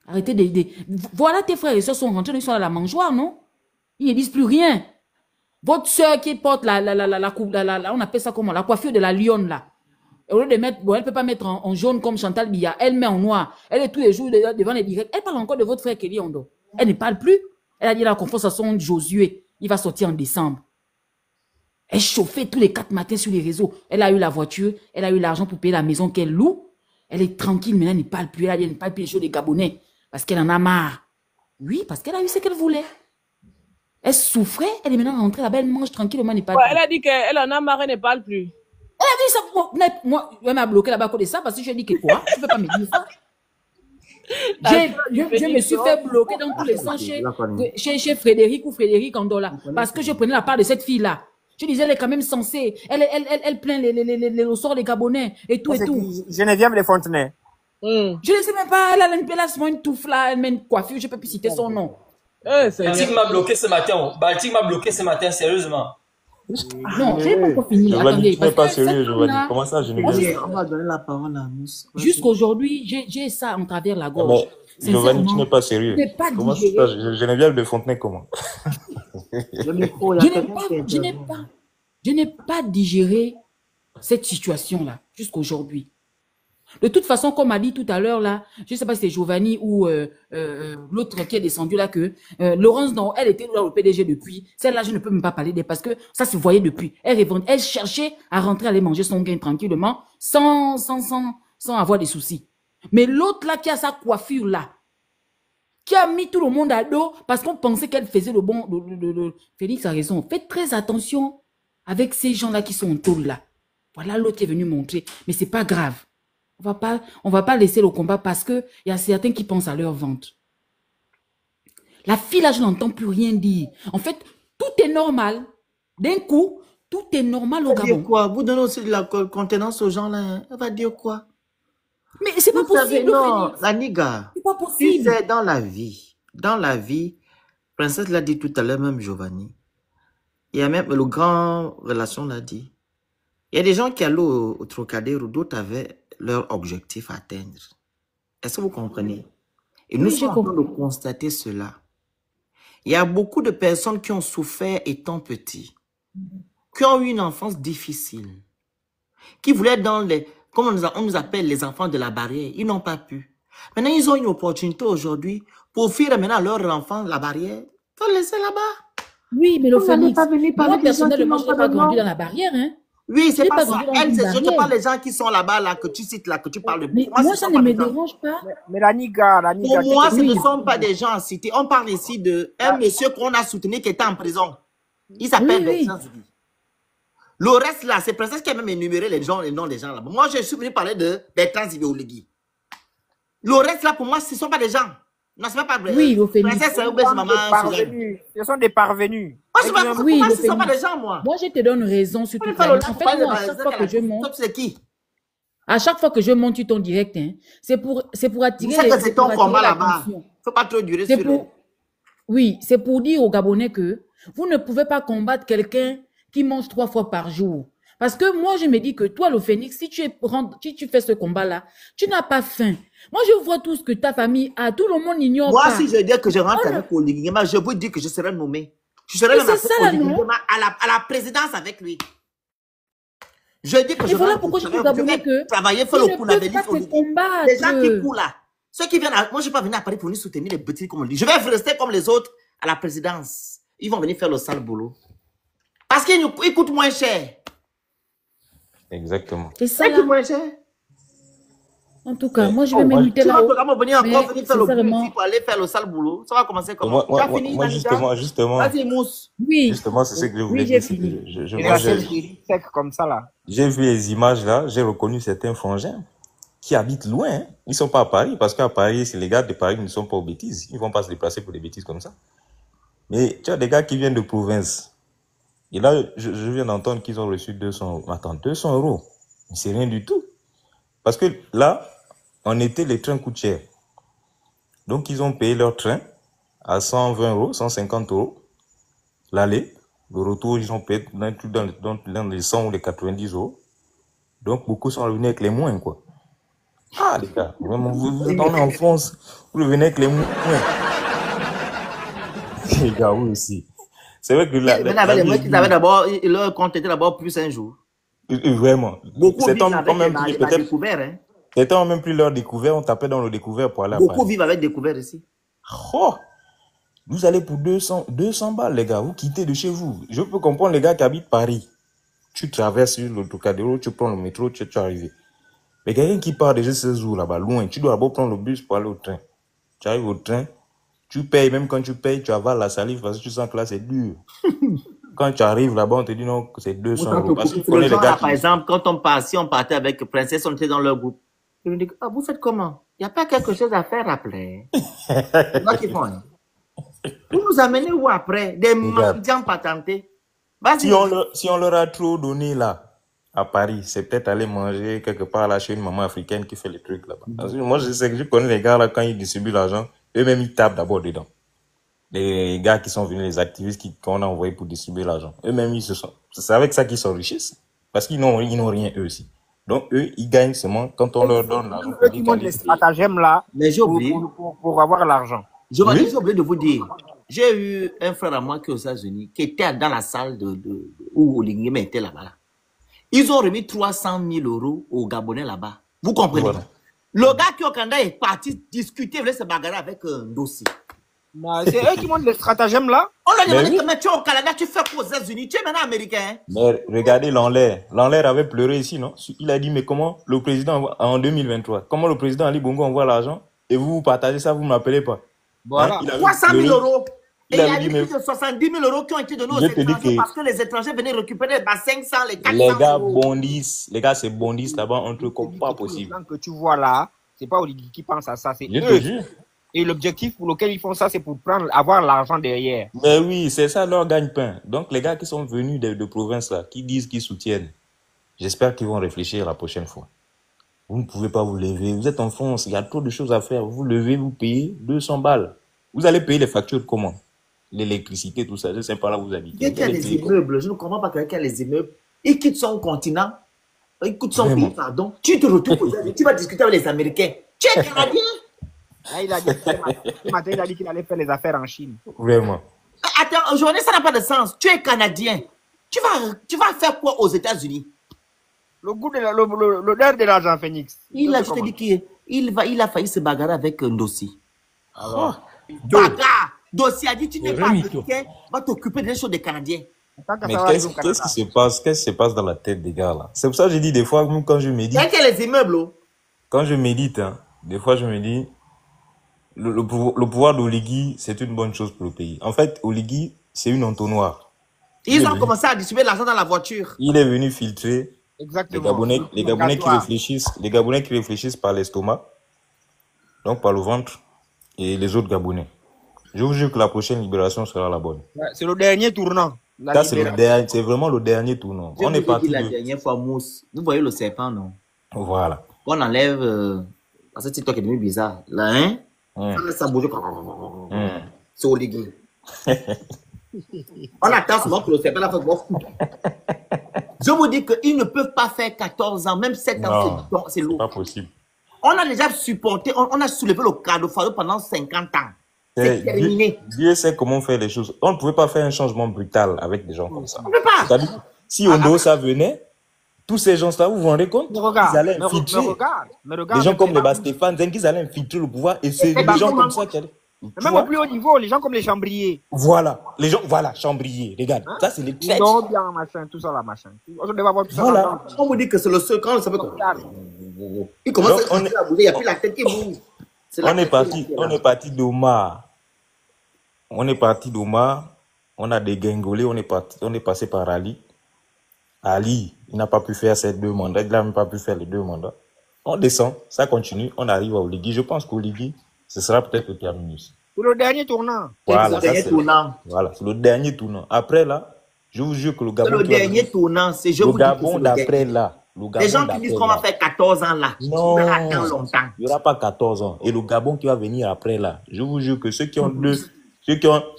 Arrêtez Voilà, tes frères et soeurs sont rentrés, ils sont à la mangeoire, non? Ils ne disent plus rien. Votre soeur qui porte on appelle ça comment? La coiffure de la lionne, là. Au lieu de mettre, bon, elle ne peut pas mettre en jaune comme Chantal Biya. Elle met en noir. Elle est tous les jours devant les directs. Elle parle encore de votre frère Kelly Ondo. Elle ne parle plus. Elle a dit la confiance à son Josué. Il va sortir en décembre. Elle chauffait tous les 4 matins sur les réseaux. Elle a eu la voiture. Elle a eu l'argent pour payer la maison qu'elle loue. Elle est tranquille. Maintenant, elle ne parle plus. Elle ne parle plus des choses des Gabonais. Parce qu'elle en a marre. Oui, parce qu'elle a eu ce qu'elle voulait. Elle souffrait. Elle est maintenant rentrée là-bas. Elle mange tranquillement. Elle ne parle plus. Elle a dit qu'elle en a marre. Elle ne parle plus. Elle a dit ça. Moi, elle m'a bloqué là-bas à cause de ça parce que je lui ai dit que quoi? Tu ne peux pas me dire ça. Je me suis fait bloquer dans tous les sens chez Frédéric ou Frédéric Andola parce que je prenais la part de cette fille-là. Je disais, elle est quand même censée. Elle plaint le sort des Gabonais et tout et tout. Geneviève Les Fontenay. Je ne sais même pas. Elle a une touffe là. Elle met une coiffure. Je ne peux plus citer son nom. Baltic m'a bloqué ce matin. Baltic m'a bloqué ce matin, sérieusement. Non, je n'ai pas encore fini. Attendez, tu n'es pas sérieux, Giovanni. Comment ça, Geneviève? On va donner la parole à Mousse. Jusqu'aujourd'hui, j'ai ça en travers la gorge. Mais Giovanni, tu n'es pas sérieux. Comment ça, Geneviève de Fontenay, comment? Je n'ai pas digéré cette situation-là jusqu'aujourd'hui. De toute façon, comme a dit tout à l'heure, là, je ne sais pas si c'est Giovanni ou l'autre qui est descendu là, que Laurence, non, elle était dans le PDG depuis. Celle-là, je ne peux même pas parler d'elle parce que ça se voyait depuis. Elle cherchait à rentrer, aller manger son gain tranquillement, sans avoir des soucis. Mais l'autre là, qui a sa coiffure là, qui a mis tout le monde à dos parce qu'on pensait qu'elle faisait le bon. Félix a raison. Faites très attention avec ces gens-là qui sont en tôle là. Voilà l'autre qui est venu montrer. Mais c'est pas grave. On va pas laisser le combat parce que il y a certains qui pensent à leur vente. La fille là, je n'entends plus rien dire. En fait, tout est normal. D'un coup, tout est normal au Gabon. Quoi? Vous donnez aussi de la contenance aux gens là. Hein? Elle va dire quoi? Mais c'est pas possible. Non, la niga. C'est pas possible. Tu sais, dans la vie, Princesse l'a dit tout à l'heure, même Giovanni. Il y a même le grand relation l'a dit. Il y a des gens qui allaient au Trocadéro, d'autres avaient leur objectif à atteindre. Est-ce que vous comprenez? Et nous sommes en train de constater cela. Il y a beaucoup de personnes qui ont souffert étant petits, qui ont eu une enfance difficile, qui voulaient être dans les, comme on nous appelle les enfants de la barrière. Ils n'ont pas pu. Maintenant, ils ont une opportunité aujourd'hui pour offrir maintenant à leurs enfants la barrière. Il faut le laisser là-bas. Oui, mais le Félix, moi personnellement, je n'ai pas grandi dans la barrière. Hein. Oui, c'est J'ai pas pas ça. grandi dans Elle, une je te parle barrière. des gens qui sont là-bas, là, que tu cites, là, que tu parles de. Mais Pour moi, moi, ce ça sont ne pas me des gens. dérange pas. Mais la niga, Pour moi, ce ne Oui, sont pas des gens cités. On parle ici d'un monsieur qu'on a soutenu qui était en prison. Il oui, s'appelle oui. Bertrand Zidi. Le reste, là, c'est Princesse qui a même énuméré les noms des gens là. Moi, je suis venu parler de Bertrand Zidi Oligui. Le reste, là, pour moi, ce ne sont pas des gens. Non, ce n'est pas vrai. Oui, le Phénix. Princesse, c'est ce Oubès, sont maman, des parvenus. Ce sont des parvenus. moi, je Avec pour Oui, moi, le ce ne sont pas des Phénix. gens, moi. Moi, je te donne raison sur On toute fait la le ligne. En live, fait, parler de moi, à chaque fois que je monte, top, c'est qui? à chaque fois que je monte sur ton direct, hein, c'est pour Tu attirer sais que c'est ton combat là-bas. l'attention. Il ne faut pas trop durer C'est sur pour, oui, c'est pour dire aux Gabonais que vous ne pouvez pas combattre quelqu'un qui mange 3 fois par jour. Parce que moi, je me dis que toi, le Phénix, si tu fais ce combat-là, tu n'as pas faim. Moi, je vois tout ce que ta famille a. Tout le monde n'ignore Moi, pas. si je dis que je rentre Oh, avec Oligui Nguema, je vous dis que je serai nommé. Je serai mais même c'est avec ça, là, Oligui non? Nguema à la présidence avec lui. Je dis que Et je voilà rentre, pourquoi je je dis aux vais Gabonais que travailler, faire ils le ne coup peuvent avec pas se Oligui. Les gens qui combattre. courent là, ceux qui viennent, moi je ne suis pas venu à Paris pour venir soutenir les petits comme on dit. Je vais rester comme les autres à la présidence. Ils vont venir faire le sale boulot. Parce qu'ils coûtent moins cher. Exactement. C'est ça, Ils là. coûtent moins cher. En tout cas, Mais moi, je vais moi, m'inviter Tu vas là-haut. vraiment venir encore venir Mais faire le boulot ici sincèrement, pour aller faire le sale boulot. Ça va commencer comment? moi, Tu as moi, fini, moi, Nanita? justement, Vas-y, Mousse. oui, justement, c'est ce que je voulais oui, j'ai dire. C'est que fini. Et moi, la seule sec comme ça, là. j'ai vu les images là, j'ai reconnu certains frangins qui habitent loin. Hein. Ils sont pas à Paris, parce qu'à Paris, les gars de Paris ne sont pas aux bêtises. Ils vont pas se déplacer pour des bêtises comme ça. Mais tu as des gars qui viennent de province. Et là, je viens d'entendre qu'ils ont reçu 200 €. Attends, 200 €. Mais c'est rien du tout. Parce que là, en été, les trains coûtent cher. Donc, ils ont payé leur train à 120 €, 150 € l'aller. Le retour, ils ont payé dans les 100 ou les 90 €. Donc, beaucoup sont revenus avec les moins, quoi. Ah, les gars, vraiment, vous êtes en France, vous revenez avec les moins. Les gars, vous aussi. C'est vrai que Maintenant, avec les mecs qui avaient d'abord, leur compte était d'abord plus un jour. Vraiment. Beaucoup C'est vivent avec quand même la peut-être. découvert. Hein. C'était même plus leur découvert, on tapait dans le découvert pour aller à Beaucoup Paris. vivent avec découvert ici. Oh, vous allez pour 200 balles, les gars. Vous quittez de chez vous. Je peux comprendre les gars qui habitent Paris. Tu traverses le Trocadéro, tu prends le métro, tu es arrivé. Mais quelqu'un qui part déjà 16 jours là-bas, loin, tu dois d'abord prendre le bus pour aller au train. Tu arrives au train, tu payes, même quand tu payes, tu avales la salive parce que tu sens que là, c'est dur. Quand tu arrives là-bas, on te dit non, c'est 200 €. Parce que tu connais les gars par exemple, quand on part, si on partait avec Princesse, on était dans leur groupe. Ils nous disent, ah, vous faites comment? Il n'y a pas quelque chose à faire après. C'est moi qui font. Hein. Vous nous amenez où après? Des mendiants patentés. Si on leur a trop donné là, à Paris, c'est peut-être aller manger quelque part là chez une maman africaine qui fait les trucs là-bas. Parce que moi, je sais que je connais les gars là, quand ils distribuent l'argent, eux-mêmes ils tapent d'abord dedans. Les gars qui sont venus, les activistes qu'on a envoyés pour distribuer l'argent, eux-mêmes c'est avec ça qu'ils s'enrichissent. Parce qu'ils n'ont rien eux aussi. Donc eux, ils gagnent seulement quand on leur donne l'argent. Eux qui montrent les stratagèmes là Mais j'ai oublié. pour avoir l'argent. J'ai oublié de vous dire. J'ai eu un frère à moi qui est aux États-Unis, qui était dans la salle où Oligui Nguema était là-bas. Ils ont remis 300 000 € aux Gabonais là-bas. Vous comprenez? Voilà. Le gars qui au Canada est parti discuter, voulait se bagarrer avec un dossier. C'est eux qui montrent les stratagèmes là. On leur a demandé que tu es au Canada, tu fais quoi aux États-Unis? Tu es maintenant américain. Mais regardez Lanlaire. Lanlaire avait pleuré ici, non? Il a dit, mais comment le président, en 2023, comment le président Ali Bongo envoie l'argent et vous partagez ça, vous ne m'appelez pas? Voilà. Hein? 300 000 €. Et il y a eu plus de 70 000 € qui ont été donnés aux étrangers parce que les étrangers venaient récupérer les 500, les 400 Les gars bondissent. Les gars, c'est bondissent là-bas, un truc comme pas possible. Que tu vois là, c'est pas Oligui qui pense à ça, c'est Je te jure. Et l'objectif pour lequel ils font ça, c'est pour avoir l'argent derrière. Mais oui, c'est ça leur gagne-pain. Donc les gars qui sont venus de province là, qui disent qu'ils soutiennent, j'espère qu'ils vont réfléchir la prochaine fois. Vous ne pouvez pas vous lever. Vous êtes en France, il y a trop de choses à faire. Vous levez, vous payez 200 balles. Vous allez payer les factures comment? L'électricité, tout ça, je ne sais pas là où vous habitez. Quelqu'un qui a des immeubles, je ne comprends pas quelqu'un qui a les immeubles. Il quitte son continent, il quitte son pays, pardon. Tu te retrouves, tu vas discuter avec les Américains. Tu es Canadien? Là, il a dit, ce matin, il a dit qu'il allait faire les affaires en Chine. Vraiment. Attends, aujourd'hui, ça n'a pas de sens. Tu es Canadien. Tu vas faire quoi aux États-Unis? L'odeur de l'argent, Phoenix. Il a dit qu'il a failli se bagarrer avec un dossier. Alors, bagarre! Dossier a dit, tu n'es pas américain, va t'occuper des choses des Canadiens. Tant que Mais ça va arriver au qu'est-ce Canada. qui se passe? Qu'est-ce qui se passe dans la tête des gars là? C'est pour ça que je dis des fois, même quand je Il y médite, a que les immeubles. Oh. quand je médite, hein, des fois je me dis, le pouvoir d'Oligui, c'est une bonne chose pour le pays. En fait, Oligui, c'est une entonnoir. Ils ont commencé à distribuer l'argent dans la voiture. Il est venu filtrer Exactement. les Gabonais qui réfléchissent par l'estomac, donc par le ventre, et les autres Gabonais. Je vous jure que la prochaine libération sera la bonne. Ouais, c'est le dernier tournant. Ça, c'est vraiment le dernier tournant. Je On est vous ai parti dit la de... dernière fois, Mousse. Vous voyez le serpent, non? Voilà. On enlève... Parce que TikTok est devenu bizarre. Là, hein? Ça laisse ça bouger. C'est Oligui. On attend souvent que le serpent la fasse bon. Je vous dis qu'ils ne peuvent pas faire 14 ans, même 7 ans, c'est lourd. Pas possible. On a déjà supporté, on a soulevé le cadeau pendant 50 ans. C'est terminé. Dieu sait comment faire les choses. On ne pouvait pas faire un changement brutal avec des gens comme ça. On ne peut pas. C'est-à-dire, si Ondo, ça venait, tous ces gens-là, vous vous rendez compte? Ils allaient infiltrer. Des gens comme les Bastéphane, ils allaient infiltrer le pouvoir et c'est des gens comme ça qui allaient. Même au plus haut niveau, les gens comme les chambriers. Voilà, les gens, voilà, chambriers, regarde, ça c'est les traîtres. Non, bien, machin, tout ça là, machin. On devait avoir tout ça. Voilà. On vous dit que c'est le seul, quand on savait il commence à bouger, il n'y a plus la tête qui bouge. On est parti d'Omar. On est parti d'Omar, on a dégringolé, on est passé par Ali. Ali, il n'a pas pu faire ces 2 mandats, il n'a même pas pu faire les 2 mandats. On descend, ça continue, on arrive à Oligui. Je pense qu'Oligui, ce sera peut-être le terminus. C'est le dernier tournant. Voilà, c'est le dernier tournant. Voilà, c'est le dernier tournant. Après là, je vous jure que le Gabon... C'est le dernier tournant, c'est le Gabon d'après là. Les gens qui disent qu'on va faire 14 ans là, non, on va attendre longtemps. Il n'y aura pas 14 ans. Et le Gabon qui va venir après là, je vous jure que ceux qui ont ceux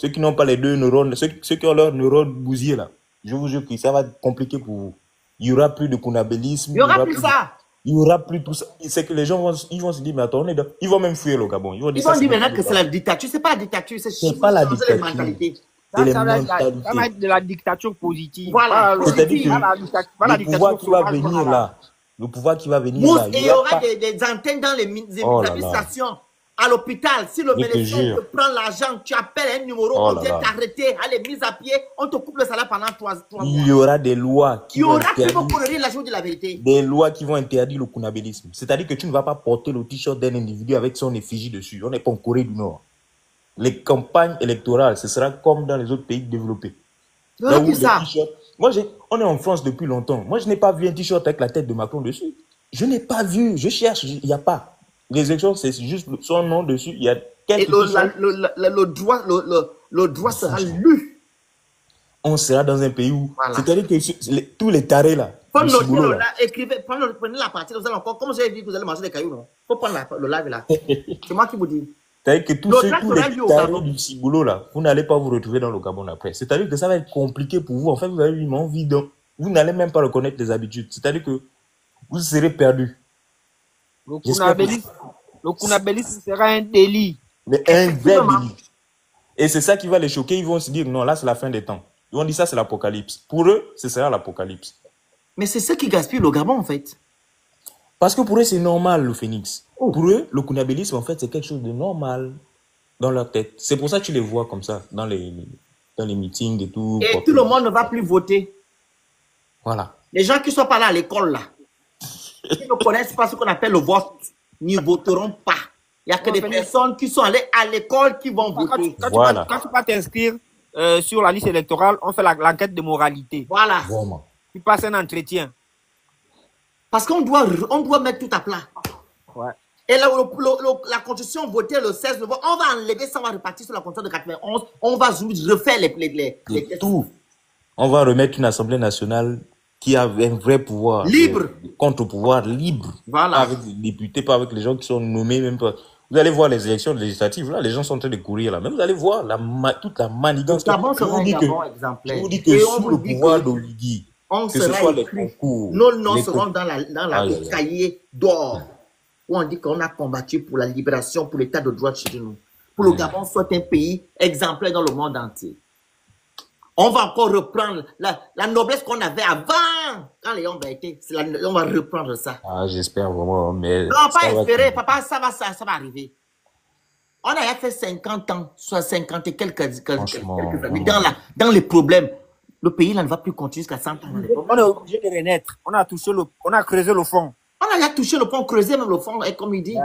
qui n'ont pas les 2 neurones, ceux qui ont leurs neurones bousillés là, je vous jure que ça va être compliqué pour vous. Il n'y aura plus de kounabélisme. Il n'y aura plus ça. Il n'y aura plus tout ça. C'est que les gens vont se dire, mais attends, ils vont même fuir le Gabon. Ils vont dire maintenant que c'est la dictature. C'est pas la dictature, c'est pas la dictature. Ça va être de la dictature positive. Voilà. C'est-à-dire que le pouvoir qui va venir là, le pouvoir qui va venir là, il y aura des antennes dans les administrations. À l'hôpital, si le médecin te prend l'argent, tu appelles un numéro, on vient t'arrêter, allez, mise à pied, on te coupe le salaire pendant 3 mois. Il y aura des lois qui vont interdire. La vérité. Des lois qui vont interdire le kounabélisme. C'est-à-dire que tu ne vas pas porter le t-shirt d'un individu avec son effigie dessus. On n'est pas en Corée du Nord. Les campagnes électorales, ce sera comme dans les autres pays développés. Là où moi, on est en France depuis longtemps. Moi, je n'ai pas vu un t-shirt avec la tête de Macron dessus. Je n'ai pas vu. Je cherche, il n'y a pas. Les élections, c'est juste son nom dessus. Il y a quelques le droit sera lu. On sera dans un pays où... Voilà. C'est-à-dire que tous les tarés là... Prenez la partie, vous allez encore... Comme j'ai dit, vous allez manger des cailloux, non? Il faut prendre le live là. C'est moi qui vous dis. C'est-à-dire que tous les tarés du ciboulot là, vous n'allez pas vous retrouver dans le Gabon après. C'est-à-dire que ça va être compliqué pour vous. En fait, vous avez une envie de... Vous n'allez même pas reconnaître les habitudes. C'est-à-dire que vous serez perdu. Le kounabélisme sera un délit. Mais un vrai délit. Et c'est ça qui va les choquer. Ils vont se dire, non, là, c'est la fin des temps. Ils vont dire, ça, c'est l'apocalypse. Pour eux, ce sera l'apocalypse. Mais c'est ça qui gaspille le Gabon, en fait. Parce que pour eux, c'est normal, le phénix. Pour eux, le kounabélisme, en fait, c'est quelque chose de normal dans leur tête. C'est pour ça que tu les vois comme ça, dans les meetings et tout. Et tout le monde ne va plus voter. Voilà. Les gens qui ne sont pas là à l'école, là, qui ne connaissent pas ce qu'on appelle le vote, n'y voteront pas. Il n'y a que des personnes qui sont allées à l'école qui vont voter. Quand tu vas t'inscrire sur la liste électorale, on fait l'enquête de moralité. Voilà. Vraiment. Tu passes un entretien. Parce qu'on doit mettre tout à plat. Ouais. Et là, la constitution votée le 16 novembre, on va enlever ça, on va repartir sur la constitution de 91, on va refaire les tout. On va remettre une assemblée nationale qui a un vrai pouvoir. Libre. Contre-pouvoir libre. Voilà. Pas avec les députés, pas avec les gens qui sont nommés, même pas. Vous allez voir les élections législatives, là, les gens sont en train de courir là. Mais vous allez voir toute la manigance. Je vous dis que sous le pouvoir d'Oligui, que ce soit les concours. Nos noms seront dans le cahier d'or où on dit qu'on a combattu pour la libération, pour l'état de droit chez nous. Pour le Gabon soit un pays exemplaire dans le monde entier. On va encore reprendre la noblesse qu'on avait avant, quand Léon va être. On va reprendre ça. Ah, j'espère vraiment, mais... Non, pas espérer, papa, ça va arriver. On a fait 50 ans, soit 50 et quelques années dans les problèmes. le pays là ne va plus continuer jusqu'à 100 ans. On est obligé de renaître. On a creusé le fond. On a déjà touché le fond, creusé même le fond, et comme il dit.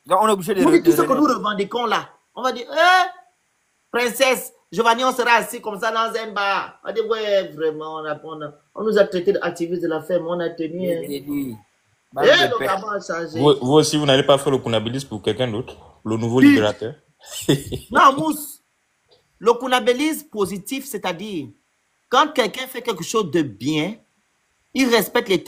Donc on est obligé de Vous dites tout ce que nous renaître. revendiquons là. On va dire, princesse, Giovanni, on sera assis comme ça dans un bar. On va dire, ouais, vraiment, on nous a traités d'activistes de la femme, on a tenu. Le Gabon a changé. Vous aussi, vous n'allez pas faire le kunabilis pour quelqu'un d'autre? Le nouveau libérateur? Non, Mousse. Le kunabilisme positif, c'est-à-dire, quand quelqu'un fait quelque chose de bien, il respecte les